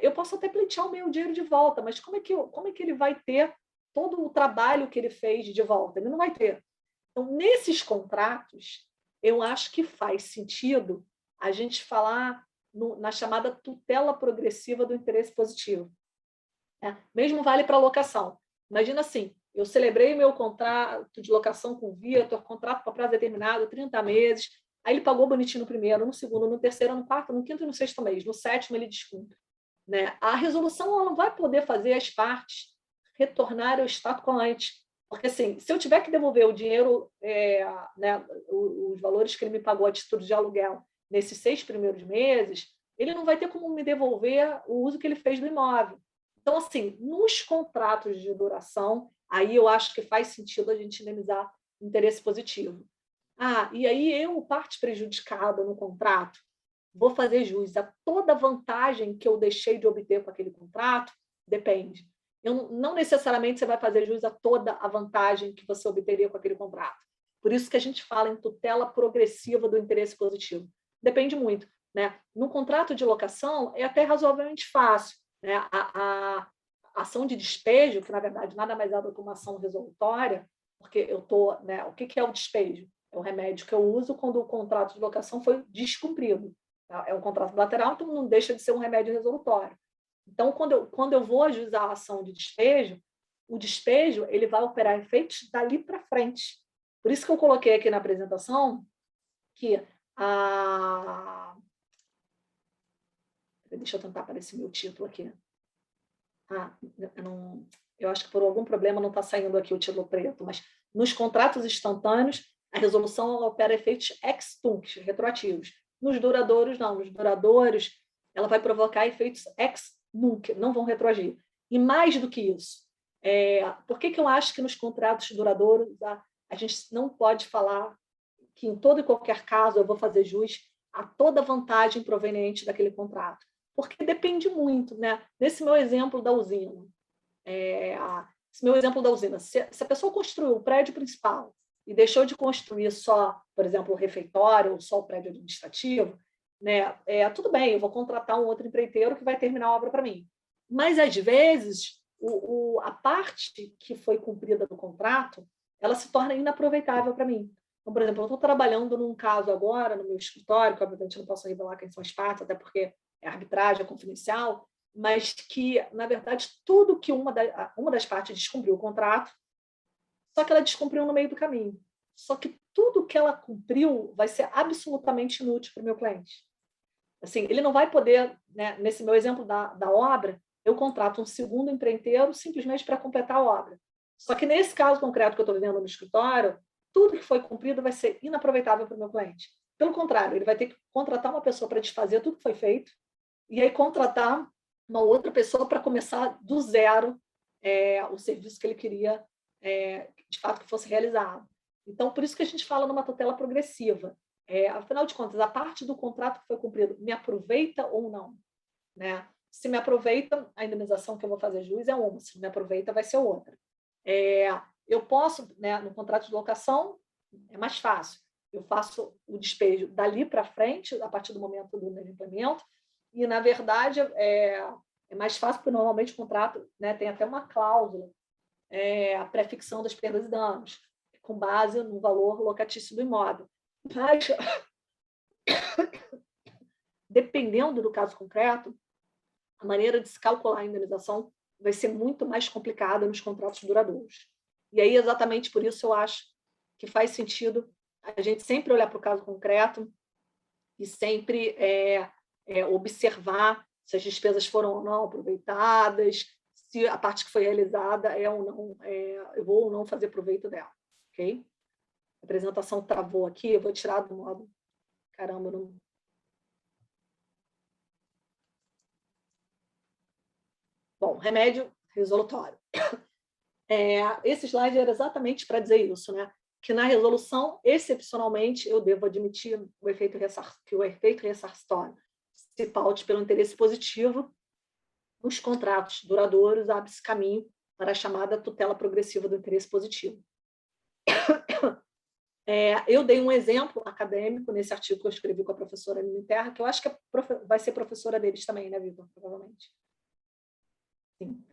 [SPEAKER 2] eu posso até pleitear o meu dinheiro de volta, mas como é que ele vai ter todo o trabalho que ele fez de volta? Ele não vai ter. Então, nesses contratos, eu acho que faz sentido a gente falar na chamada tutela progressiva do interesse positivo. Mesmo vale para locação. Imagina assim, eu celebrei meu contrato de locação com o Vitor, contrato para prazo determinado, 30 meses, aí ele pagou bonitinho no primeiro, no segundo, no terceiro, no quarto, no quinto e no sexto mês, no sétimo ele descumpre. Né? A resolução ela não vai poder fazer as partes retornarem ao status quo ante, porque assim, se eu tiver que devolver o dinheiro, né, os valores que ele me pagou a título de aluguel nesses 6 primeiros meses, ele não vai ter como me devolver o uso que ele fez do imóvel. Então, assim, nos contratos de duração, aí eu acho que faz sentido a gente indenizar interesse positivo. E aí eu, parte prejudicada no contrato, vou fazer jus a toda vantagem que eu deixei de obter com aquele contrato? Depende. Não necessariamente você vai fazer jus a toda a vantagem que você obteria com aquele contrato. Por isso que a gente fala em tutela progressiva do interesse positivo. Depende muito. Né? No contrato de locação, é até razoavelmente fácil. Né? A ação de despejo, que na verdade nada mais é do que uma ação resolutória, porque eu estou. Né, o que é o despejo? É o remédio que eu uso quando o contrato de locação foi descumprido. É um contrato bilateral, então não deixa de ser um remédio resolutório. Então, quando eu vou ajuizar a ação de despejo, o despejo ele vai operar efeitos dali para frente. Por isso que eu coloquei aqui na apresentação que deixa eu tentar aparecer meu título aqui. Eu acho que por algum problema não está saindo aqui o título preto, mas nos contratos instantâneos, a resolução ela opera efeitos ex tunc, retroativos. Nos duradouros, não. Nos duradouros, ela vai provocar efeitos ex nunc, não vão retroagir. E mais do que isso, por que eu acho que nos contratos duradouros a gente não pode falar que em todo e qualquer caso eu vou fazer jus a toda vantagem proveniente daquele contrato? Porque depende muito, né? Nesse meu exemplo da usina, se a pessoa construiu o prédio principal e deixou de construir só, por exemplo, o refeitório ou só o prédio administrativo, né? Tudo bem, eu vou contratar um outro empreiteiro que vai terminar a obra para mim. Mas, às vezes, a parte que foi cumprida do contrato, ela se torna inaproveitável para mim. Então, por exemplo, eu estou trabalhando num caso agora, no meu escritório, que obviamente eu não posso revelar quem são as partes, até porque é arbitragem, é confidencial, mas que, na verdade, tudo que uma das partes descumpriu o contrato, só que ela descumpriu no meio do caminho. Só que tudo que ela cumpriu vai ser absolutamente inútil para o meu cliente. Assim, ele não vai poder, né, nesse meu exemplo da obra, eu contrato um segundo empreiteiro simplesmente para completar a obra. Só que nesse caso concreto que eu estou vivendo no escritório, tudo que foi cumprido vai ser inaproveitável para o meu cliente. Pelo contrário, ele vai ter que contratar uma pessoa para desfazer tudo que foi feito e aí contratar uma outra pessoa para começar do zero o serviço que ele queria, de fato, que fosse realizado. Então, por isso que a gente fala numa tutela progressiva. Afinal de contas, a parte do contrato que foi cumprido me aproveita ou não? Né? Se me aproveita, a indenização que eu vou fazer jus é uma, se não me aproveita, vai ser outra. Eu posso, né, no contrato de locação, é mais fácil. Eu faço o despejo dali para frente, a partir do momento do inadimplemento, e, na verdade, é mais fácil, porque normalmente o contrato, né, tem até uma cláusula, a prefixão das perdas e danos, com base no valor locatício do imóvel. Mas, dependendo do caso concreto, a maneira de se calcular a indenização vai ser muito mais complicada nos contratos duradouros. E aí, exatamente por isso, eu acho que faz sentido a gente sempre olhar para o caso concreto e sempre observar se as despesas foram ou não aproveitadas, se a parte que foi realizada ou não, eu vou ou não fazer proveito dela. Ok? A apresentação travou aqui, eu vou tirar do modo... Caramba, não... Bom, remédio resolutório. Esse slide era exatamente para dizer isso, né? Que na resolução, excepcionalmente, eu devo admitir que o efeito ressarcitório se paute pelo interesse positivo. Nos contratos duradouros, abre-se caminho para a chamada tutela progressiva do interesse positivo. Eu dei um exemplo acadêmico nesse artigo que eu escrevi com a professora Aline Terra, que eu acho que vai ser professora deles também, né, Vitor? Provavelmente. Sim.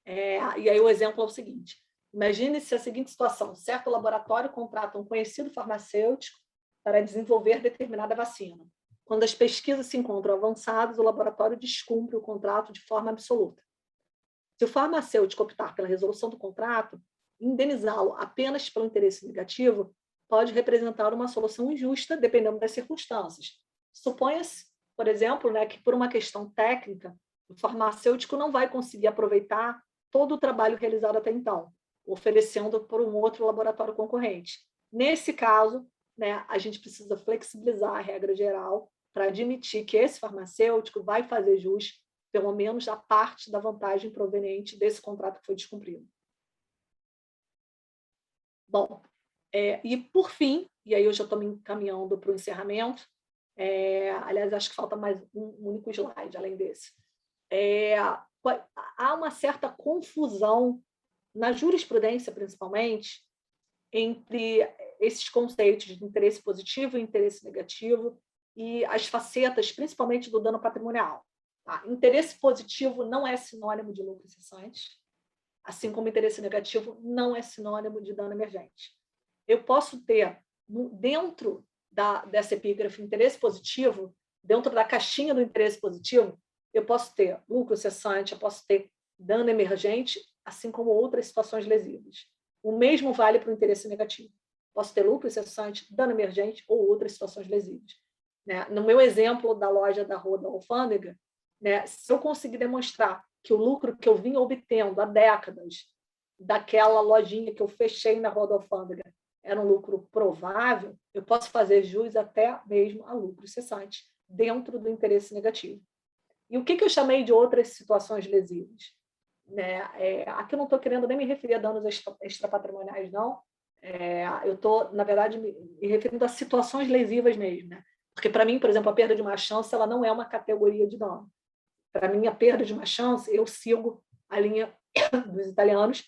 [SPEAKER 2] E aí o exemplo é o seguinte: imagine-se a seguinte situação: certo laboratório contrata um conhecido farmacêutico para desenvolver determinada vacina. Quando as pesquisas se encontram avançadas, o laboratório descumpre o contrato de forma absoluta. Se o farmacêutico optar pela resolução do contrato, indenizá-lo apenas pelo interesse negativo pode representar uma solução injusta, dependendo das circunstâncias. Suponha-se, por exemplo, né, que por uma questão técnica, o farmacêutico não vai conseguir aproveitar todo o trabalho realizado até então, oferecendo por um outro laboratório concorrente. Nesse caso, né, a gente precisa flexibilizar a regra geral para admitir que esse farmacêutico vai fazer jus, pelo menos, a parte da vantagem proveniente desse contrato que foi descumprido. Bom, e por fim, e aí eu já estou me encaminhando para o encerramento, aliás, acho que falta mais um único slide além desse. Há uma certa confusão na jurisprudência, principalmente, entre esses conceitos de interesse positivo e interesse negativo e as facetas, principalmente do dano patrimonial. Tá? Interesse positivo não é sinônimo de lucro cessante, assim como interesse negativo não é sinônimo de dano emergente. Eu posso ter, dentro dessa epígrafe, interesse positivo, dentro da caixinha do interesse positivo, eu posso ter lucro cessante, eu posso ter dano emergente, assim como outras situações lesivas. O mesmo vale para o interesse negativo. Posso ter lucro incessante, dano emergente ou outras situações lesivas. Né? No meu exemplo da loja da Rua da Alfândega, né, se eu conseguir demonstrar que o lucro que eu vim obtendo há décadas daquela lojinha que eu fechei na Rua da Alfândega era um lucro provável, eu posso fazer jus até mesmo a lucro cessante dentro do interesse negativo. E o que eu chamei de outras situações lesivas? Né? Aqui eu não estou querendo nem me referir a danos extrapatrimoniais, não. Eu estou, na verdade, me referindo a situações lesivas mesmo. Né? Porque, para mim, por exemplo, a perda de uma chance ela não é uma categoria de dano. Para mim, a perda de uma chance, eu sigo a linha dos italianos.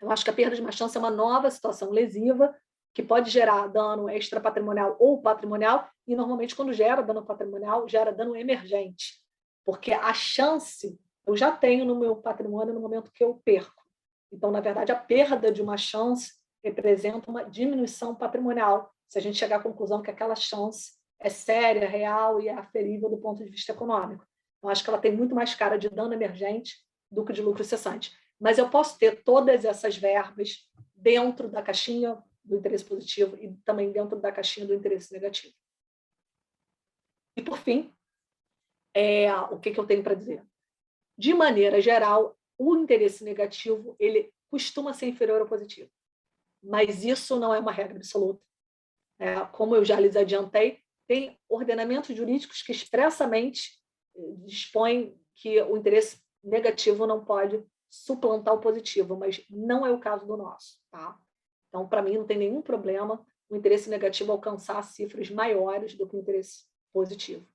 [SPEAKER 2] Eu acho que a perda de uma chance é uma nova situação lesiva que pode gerar dano extrapatrimonial ou patrimonial, e normalmente, quando gera dano patrimonial, gera dano emergente, porque a chance eu já tenho no meu patrimônio no momento que eu perco. Então, na verdade, a perda de uma chance representa uma diminuição patrimonial, se a gente chegar à conclusão que aquela chance é séria, real e é aferível do ponto de vista econômico. Eu acho que ela tem muito mais cara de dano emergente do que de lucro cessante. Mas eu posso ter todas essas verbas dentro da caixinha do interesse positivo e também dentro da caixinha do interesse negativo. E, por fim, o que eu tenho para dizer? De maneira geral, o interesse negativo ele costuma ser inferior ao positivo. Mas isso não é uma regra absoluta. Como eu já lhes adiantei, tem ordenamentos jurídicos que expressamente dispõem que o interesse negativo não pode suplantar o positivo, mas não é o caso do nosso. Tá? Então, para mim, não tem nenhum problema o interesse negativo alcançar cifras maiores do que o interesse positivo.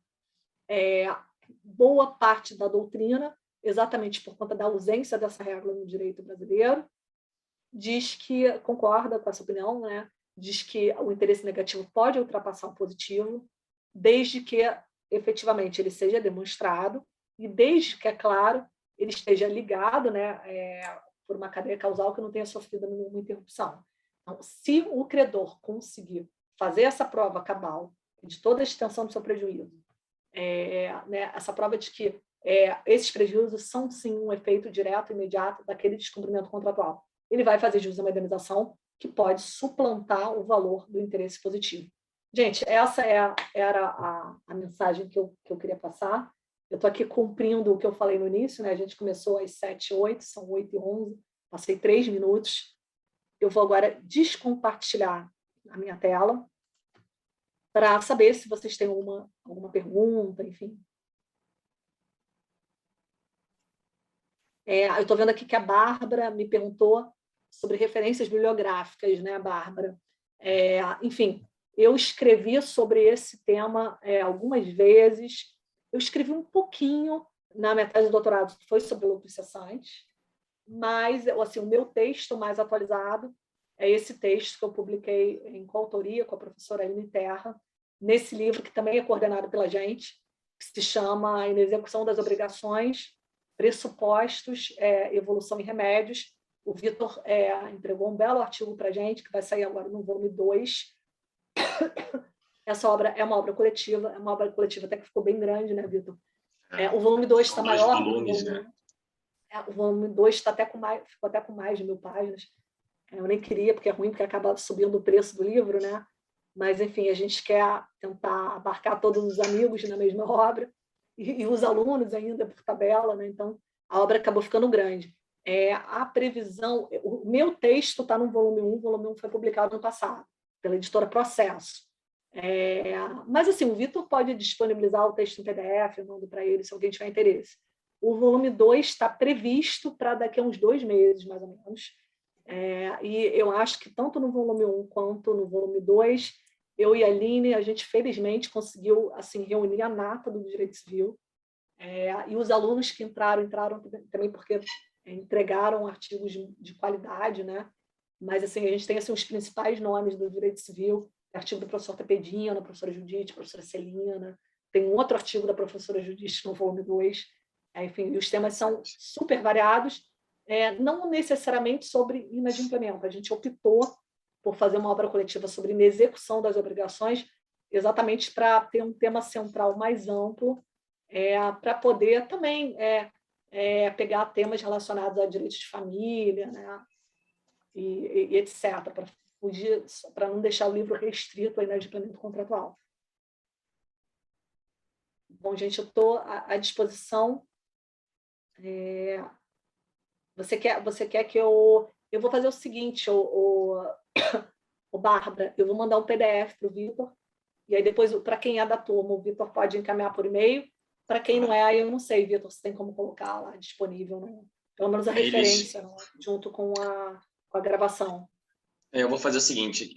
[SPEAKER 2] Boa parte da doutrina, exatamente por conta da ausência dessa regra no direito brasileiro, diz que, concorda com essa opinião, né? Diz que o interesse negativo pode ultrapassar o positivo, desde que, efetivamente, ele seja demonstrado e desde que, é claro, ele esteja ligado, né, por uma cadeia causal que não tenha sofrido nenhuma interrupção. Então, se o credor conseguir fazer essa prova cabal de toda a extensão do seu prejuízo, né, essa prova de que esses prejuízos são, sim, um efeito direto e imediato daquele descumprimento contratual, ele vai fazer jus a uma indenização que pode suplantar o valor do interesse positivo. Gente, essa era a mensagem que eu queria passar. Eu estou aqui cumprindo o que eu falei no início, né? A gente começou às 7h08, são 8h11, passei 3 minutos. Eu vou agora descompartilhar a minha tela para saber se vocês têm alguma pergunta, enfim. Eu estou vendo aqui que a Bárbara me perguntou sobre referências bibliográficas, né, Bárbara? Enfim, eu escrevi sobre esse tema algumas vezes. Eu escrevi um pouquinho na metade do doutorado, que foi sobre lucro cessante, mas assim, o meu texto mais atualizado é esse texto que eu publiquei em coautoria com a professora Aline Terra, nesse livro que também é coordenado pela gente, que se chama Em Execução das Obrigações, Pressupostos, Evolução e Remédios. O Vitor entregou um belo artigo para a gente, que vai sair agora no volume 2. Essa obra é uma obra coletiva, até que ficou bem grande, né, Vitor? O volume 2 está maior.
[SPEAKER 1] Volumes, né?
[SPEAKER 2] O volume 2 ficou até com mais de 1000 páginas. Eu nem queria, porque é ruim, porque acaba subindo o preço do livro, né? Mas, enfim, a gente quer tentar abarcar todos os amigos na mesma obra e os alunos ainda por tabela, né? Então, a obra acabou ficando grande. A previsão... O meu texto está no volume 1, o volume 1 foi publicado no passado, pela editora Processo. Mas, assim, o Vitor pode disponibilizar o texto em PDF, eu mando para ele, se alguém tiver interesse. O volume 2 está previsto para daqui a uns 2 meses, mais ou menos. E eu acho que tanto no volume 1 quanto no volume 2, eu e a Aline, a gente felizmente conseguiu assim, reunir a nata do direito civil. E os alunos que entraram também porque entregaram artigos de qualidade, né? Mas assim, a gente tem assim, os principais nomes do direito civil, artigo do professor Tepedinha, da professora Judite, professora Celina, tem um outro artigo da professora Judite no volume 2. Enfim, os temas são super variados, não necessariamente sobre inadimplemento. A gente optou por fazer uma obra coletiva sobre execução das obrigações, exatamente para ter um tema central mais amplo, para poder também pegar temas relacionados a direitos de família, né? e etc., para fugir, para não deixar o livro restrito ao inadimplemento contratual. Bom, gente, eu estou à disposição. Você quer que eu vou fazer o seguinte, Bárbara, eu vou mandar um PDF para o Vitor, e aí depois, para quem é da turma, o Vitor pode encaminhar por e-mail. Para quem não é, aí eu não sei, Vitor, se tem como colocar lá disponível, né? Pelo menos a referência, né? Junto com a gravação.
[SPEAKER 1] Eu vou fazer o seguinte,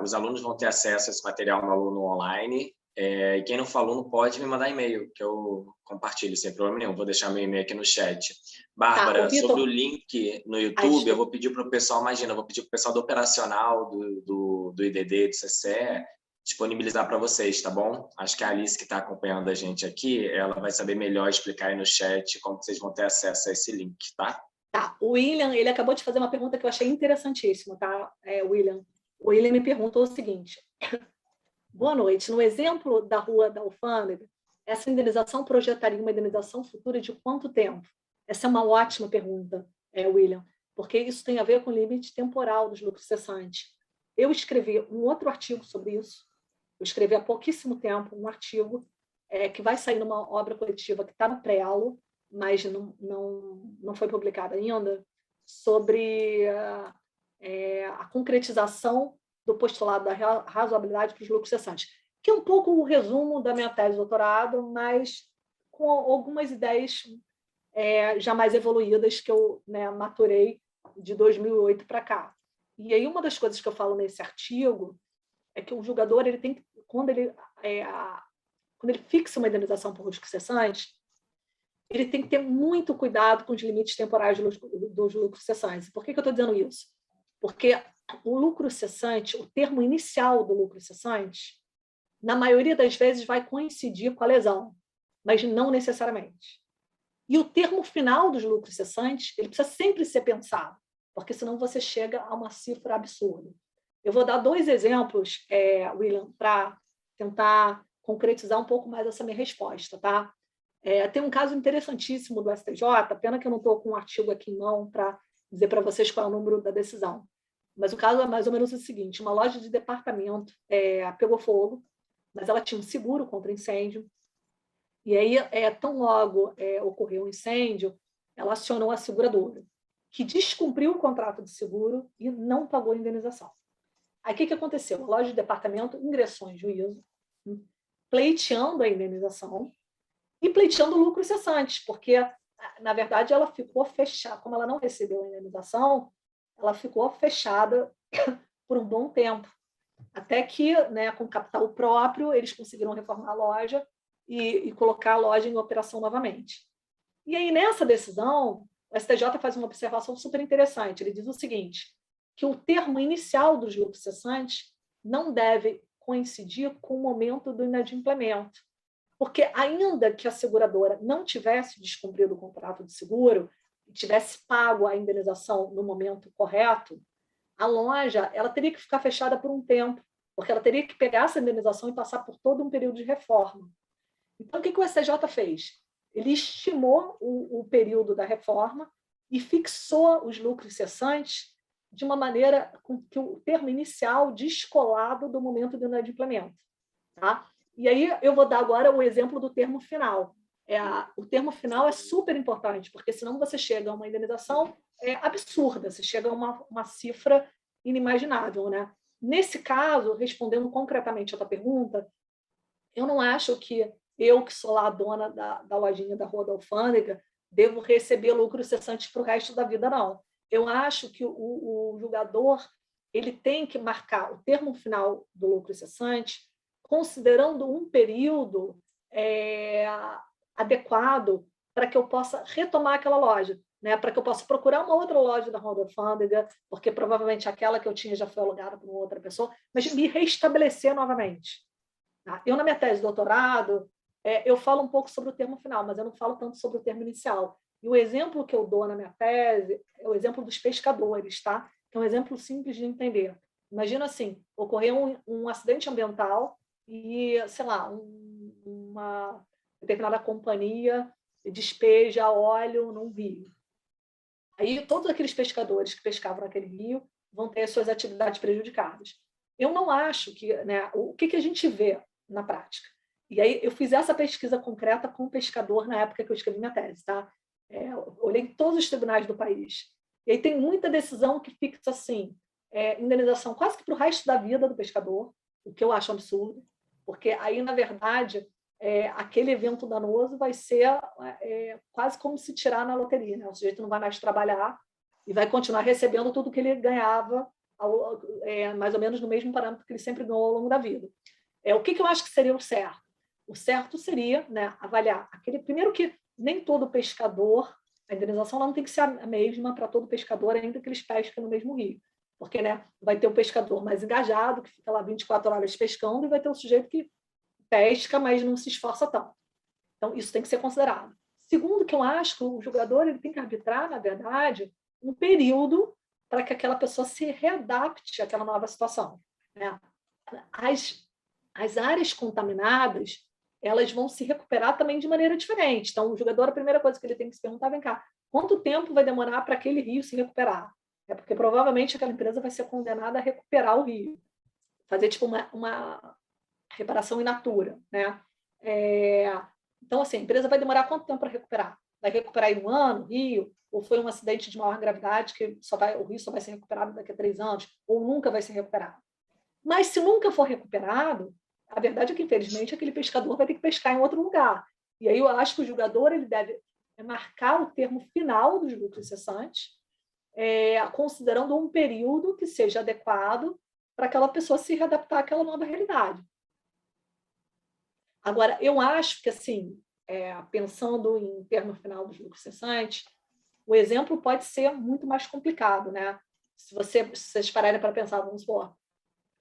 [SPEAKER 1] os alunos vão ter acesso a esse material no Aluno Online, e quem não for aluno pode me mandar e-mail, que eu compartilho sem problema nenhum. Vou deixar meu e-mail aqui no chat. Bárbara, sobre o link no YouTube, eu vou pedir para o pessoal, eu vou pedir para o pessoal do operacional, do IDD, do CCE, disponibilizar para vocês, tá bom? Acho que a Alice, que está acompanhando a gente aqui, ela vai saber melhor explicar aí no chat como vocês vão ter acesso a esse link, tá?
[SPEAKER 2] Tá, o William, ele acabou de fazer uma pergunta que eu achei interessantíssima, tá, William? O William me perguntou o seguinte: boa noite, no exemplo da Rua da Alfândega, essa indenização projetaria uma indenização futura de quanto tempo? Essa é uma ótima pergunta, William, porque isso tem a ver com o limite temporal dos lucros cessantes. Eu escrevi um outro artigo sobre isso, eu escrevi há pouquíssimo tempo um artigo que vai sair numa obra coletiva que está no preâmbulo, mas não foi publicada ainda, sobre a concretização do postulado da razoabilidade para os lucros cessantes, que é um pouco o resumo da minha tese de doutorado, mas com algumas ideias já mais evoluídas que eu maturei de 2008 para cá. E aí uma das coisas que eu falo nesse artigo é que o julgador, ele tem que, quando ele fixa uma indenização por lucros cessantes, ele tem que ter muito cuidado com os limites temporais dos lucros cessantes. Por que eu estou dizendo isso? Porque o lucro cessante, o termo inicial do lucro cessante, na maioria das vezes vai coincidir com a lesão, mas não necessariamente. E o termo final dos lucros cessantes, ele precisa sempre ser pensado, porque senão você chega a uma cifra absurda. Eu vou dar 2 exemplos, William, para tentar concretizar um pouco mais essa minha resposta, tá? Tem um caso interessantíssimo do STJ, pena que eu não estou com um artigo aqui em mão para dizer para vocês qual é o número da decisão. Mas o caso é mais ou menos o seguinte: uma loja de departamento pegou fogo, mas ela tinha um seguro contra incêndio, e aí, tão logo ocorreu um incêndio, ela acionou a seguradora, que descumpriu o contrato de seguro e não pagou a indenização. Aí o que aconteceu? A loja de departamento ingressou em juízo, pleiteando a indenização, e pleiteando lucros cessantes, porque, na verdade, ela ficou fechada. Como ela não recebeu a indenização, ela ficou fechada por um bom tempo, até que, com capital próprio, eles conseguiram reformar a loja e colocar a loja em operação novamente. E aí, nessa decisão, o STJ faz uma observação super interessante. Ele diz o seguinte, que o termo inicial dos lucros cessantes não deve coincidir com o momento do inadimplemento, porque ainda que a seguradora não tivesse descumprido o contrato de seguro e tivesse pago a indenização no momento correto, a loja ela teria que ficar fechada por um tempo, porque ela teria que pegar essa indenização e passar por todo um período de reforma. Então, o que o STJ fez? Ele estimou o período da reforma e fixou os lucros cessantes de uma maneira com que o termo inicial descolado do momento do inadimplemento. Tá? E aí eu vou dar agora o exemplo do termo final. O termo final é super importante, porque senão você chega a uma indenização absurda, você chega a uma cifra inimaginável. Né? Nesse caso, respondendo concretamente a tua pergunta, eu não acho que eu, que sou lá a dona da lojinha da Rua da Alfândega, devo receber lucros cessantes para o resto da vida, não. Eu acho que o julgador ele tem que marcar o termo final do lucro cessante considerando um período adequado para que eu possa retomar aquela loja, né? Para que eu possa procurar uma outra loja da Rua da Alfândega, porque provavelmente aquela que eu tinha já foi alugada por uma outra pessoa, mas me restabelecer novamente. Tá? Eu, na minha tese de doutorado, eu falo um pouco sobre o termo final, mas eu não falo tanto sobre o termo inicial. E o exemplo que eu dou na minha tese é o exemplo dos pescadores, tá? Que é um exemplo simples de entender. Imagina assim, ocorreu um acidente ambiental e, sei lá, uma determinada companhia despeja óleo num rio. Aí todos aqueles pescadores que pescavam naquele rio vão ter as suas atividades prejudicadas. Eu não acho que, né, o que a gente vê na prática. E aí eu fiz essa pesquisa concreta com um pescador na época que eu escrevi minha tese, tá? Eu olhei em todos os tribunais do país. E aí tem muita decisão que fixa assim, indenização quase que para o resto da vida do pescador, o que eu acho absurdo, porque aí, na verdade, aquele evento danoso vai ser quase como se tirar na loteria, né? O sujeito não vai mais trabalhar e vai continuar recebendo tudo que ele ganhava, mais ou menos no mesmo parâmetro que ele sempre ganhou ao longo da vida. O que eu acho que seria o certo? O certo seria, né, avaliar aquele primeiro que nem todo pescador, a indenização não tem que ser a mesma para todo pescador, ainda que eles pesquem no mesmo rio. Porque, né, vai ter o pescador mais engajado, que fica lá 24 horas pescando, e vai ter o sujeito que pesca, mas não se esforça tanto. Então, isso tem que ser considerado. Segundo, que eu acho que o julgador ele tem que arbitrar, na verdade, um período para que aquela pessoa se readapte àquela nova situação, né? As áreas contaminadas, elas vão se recuperar também de maneira diferente. Então, o jogador, a primeira coisa que ele tem que se perguntar, vem cá, quanto tempo vai demorar para aquele rio se recuperar? Porque provavelmente aquela empresa vai ser condenada a recuperar o rio, fazer tipo uma reparação in natura, né? Então, assim, a empresa vai demorar quanto tempo para recuperar? Vai recuperar em um ano, o rio? Ou foi um acidente de maior gravidade que o rio só vai ser recuperado daqui a 3 anos? Ou nunca vai ser recuperado? Mas se nunca for recuperado, a verdade é que, infelizmente, aquele pescador vai ter que pescar em outro lugar. E aí eu acho que o julgador ele deve marcar o termo final dos lucros cessantes, considerando um período que seja adequado para aquela pessoa se readaptar àquela nova realidade. Agora, eu acho que, assim, pensando em termo final dos lucros cessantes, o exemplo pode ser muito mais complicado, né? Se vocês pararem para pensar, vamos supor,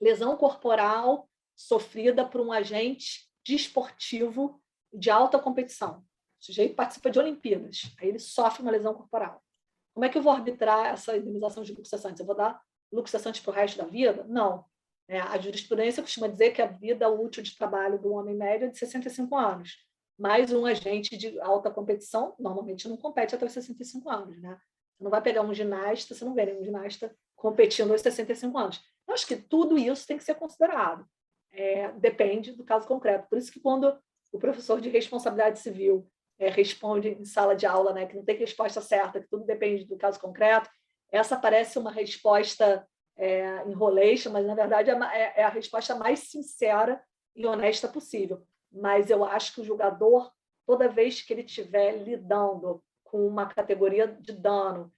[SPEAKER 2] lesão corporal sofrida por um agente desportivo de alta competição. O sujeito participa de Olimpíadas, aí ele sofre uma lesão corporal. Como é que eu vou arbitrar essa indenização de lucro cessante? Eu vou dar lucro cessante para o resto da vida? Não. A jurisprudência costuma dizer que a vida útil de trabalho do homem médio é de 65 anos. Mas um agente de alta competição normalmente não compete até os 65 anos. Né? Você não vai pegar um ginasta, você não vê nenhum ginasta competindo aos 65 anos. Eu acho que tudo isso tem que ser considerado. Depende do caso concreto. Por isso que quando o professor de responsabilidade civil responde em sala de aula, né, que não tem resposta certa, que tudo depende do caso concreto, essa parece uma resposta enrolation, mas, na verdade, é a resposta mais sincera e honesta possível. Mas eu acho que o julgador, toda vez que ele estiver lidando com uma categoria de dano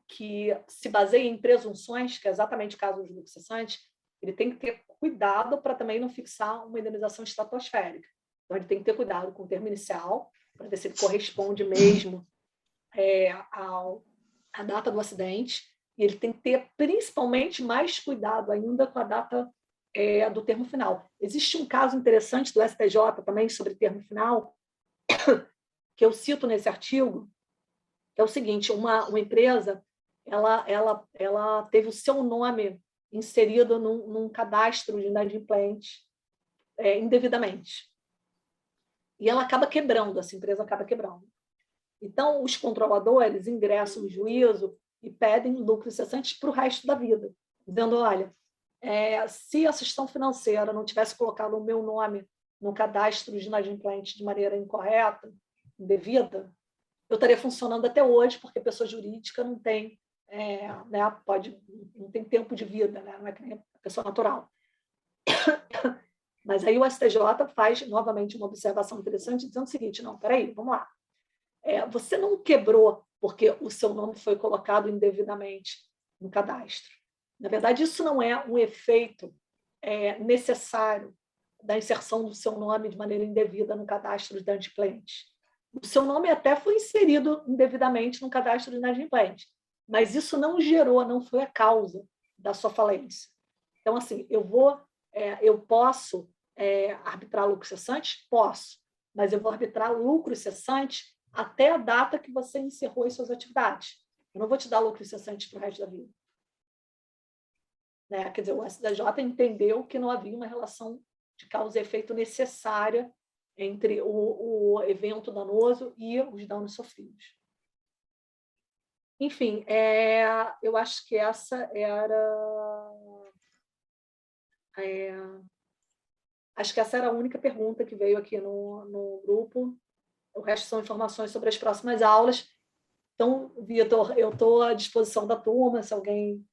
[SPEAKER 2] que se baseia em presunções, que é exatamente o caso dos lucros cessantes, ele tem que ter cuidado para também não fixar uma indenização estratosférica. Então, ele tem que ter cuidado com o termo inicial, para ver se ele corresponde mesmo à data do acidente, e ele tem que ter, principalmente, mais cuidado ainda com a data do termo final. Existe um caso interessante do STJ também sobre termo final, que eu cito nesse artigo, que é o seguinte: uma empresa ela teve o seu nome inserido num cadastro de inadimplente indevidamente. E ela acaba quebrando, essa empresa acaba quebrando. Então, os controladores ingressam no juízo e pedem lucros cessantes para o resto da vida, dizendo, olha, se a assistência financeira não tivesse colocado o meu nome no cadastro de inadimplente de maneira incorreta, indevida, eu estaria funcionando até hoje, porque pessoa jurídica não tem, né, não tem tempo de vida, né, não é que nem a pessoa natural. Mas aí o STJ faz novamente uma observação interessante, dizendo o seguinte: não, peraí, vamos lá. Você não quebrou porque o seu nome foi colocado indevidamente no cadastro. Na verdade, isso não é um efeito necessário da inserção do seu nome de maneira indevida no cadastro de inadimplente. O seu nome até foi inserido indevidamente no cadastro de inadimplente, mas isso não gerou, não foi a causa da sua falência. Então, assim, eu posso arbitrar lucro cessante? Posso, mas eu vou arbitrar lucro cessante até a data que você encerrou as suas atividades. Eu não vou te dar lucro cessante para o resto da vida. Né? Quer dizer, o STJ entendeu que não havia uma relação de causa e efeito necessária entre o evento danoso e os danos sofridos. Enfim, eu acho que essa era... acho que essa era a única pergunta que veio aqui no grupo. O resto são informações sobre as próximas aulas. Então, Vitor, eu estou à disposição da turma, se alguém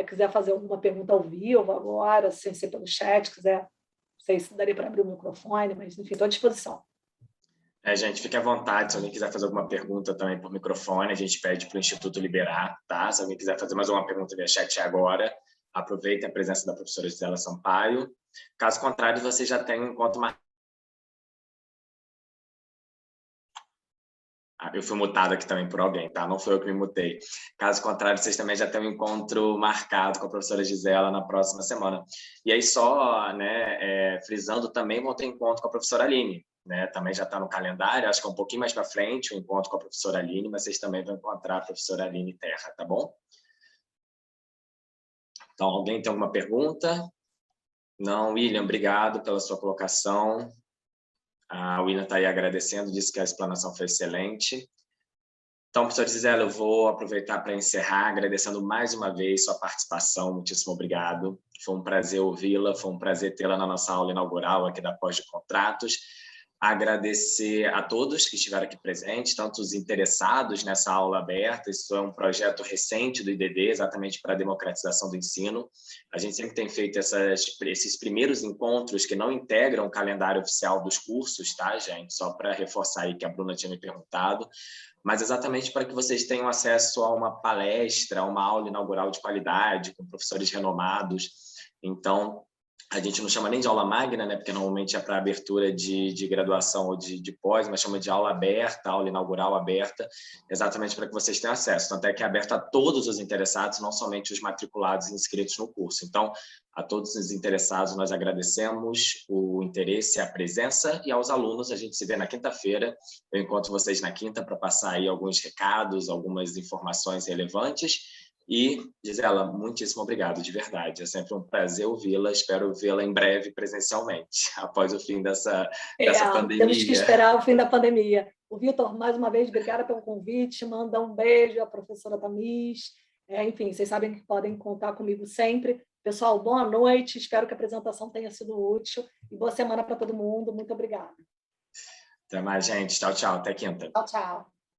[SPEAKER 2] quiser fazer alguma pergunta ao vivo agora, sem ser pelo chat, quiser, não sei se daria para abrir o microfone, mas, enfim, estou à disposição.
[SPEAKER 1] Gente, fique à vontade, se alguém quiser fazer alguma pergunta também por microfone, a gente pede para o Instituto liberar, tá? Se alguém quiser fazer mais uma pergunta via chat agora, aproveitem a presença da professora Gisela Sampaio. Caso contrário, você já tem um encontro marcado. Eu fui mutado aqui também por alguém, tá? Não foi eu que me mutei. Caso contrário, vocês também já têm um encontro marcado com a professora Gisela na próxima semana. E aí só, né, frisando, também vão ter encontro com a professora Aline, né? Também já está no calendário, acho que é um pouquinho mais para frente o encontro com a professora Aline, mas vocês também vão encontrar a professora Aline Terra, tá bom? Então, alguém tem alguma pergunta? Não, William, obrigado pela sua colocação. A William está aí agradecendo, disse que a explanação foi excelente. Então, professora Gisela, eu vou aproveitar para encerrar, agradecendo mais uma vez sua participação, muitíssimo obrigado. Foi um prazer ouvi-la, foi um prazer tê-la na nossa aula inaugural aqui da Pós de Contratos. Agradecer a todos que estiveram aqui presentes, tanto os interessados nessa aula aberta. Isso é um projeto recente do IDD, exatamente para a democratização do ensino. A gente sempre tem feito esses primeiros encontros que não integram o calendário oficial dos cursos, tá, gente? Só para reforçar aí que a Bruna tinha me perguntado, mas exatamente para que vocês tenham acesso a uma palestra, a uma aula inaugural de qualidade, com professores renomados. Então, a gente não chama nem de aula magna, né? Porque normalmente é para abertura de graduação ou de pós, mas chama de aula aberta, aula inaugural aberta, exatamente para que vocês tenham acesso. Tanto é que é aberto a todos os interessados, não somente os matriculados e inscritos no curso. Então, a todos os interessados, nós agradecemos o interesse, a presença, e aos alunos, a gente se vê na quinta-feira. Eu encontro vocês na quinta para passar aí alguns recados, algumas informações relevantes. E, Gisela, muitíssimo obrigado, de verdade. É sempre um prazer ouvi-la. Espero vê-la em breve presencialmente, após o fim dessa pandemia.
[SPEAKER 2] Temos que esperar o fim da pandemia. O Vitor, mais uma vez, obrigada pelo convite. Manda um beijo à professora Tamis. Enfim, vocês sabem que podem contar comigo sempre. Pessoal, boa noite. Espero que a apresentação tenha sido útil. E boa semana para todo mundo. Muito obrigada.
[SPEAKER 1] Até mais, gente. Tchau, tchau. Até quinta.
[SPEAKER 2] Tchau, tchau.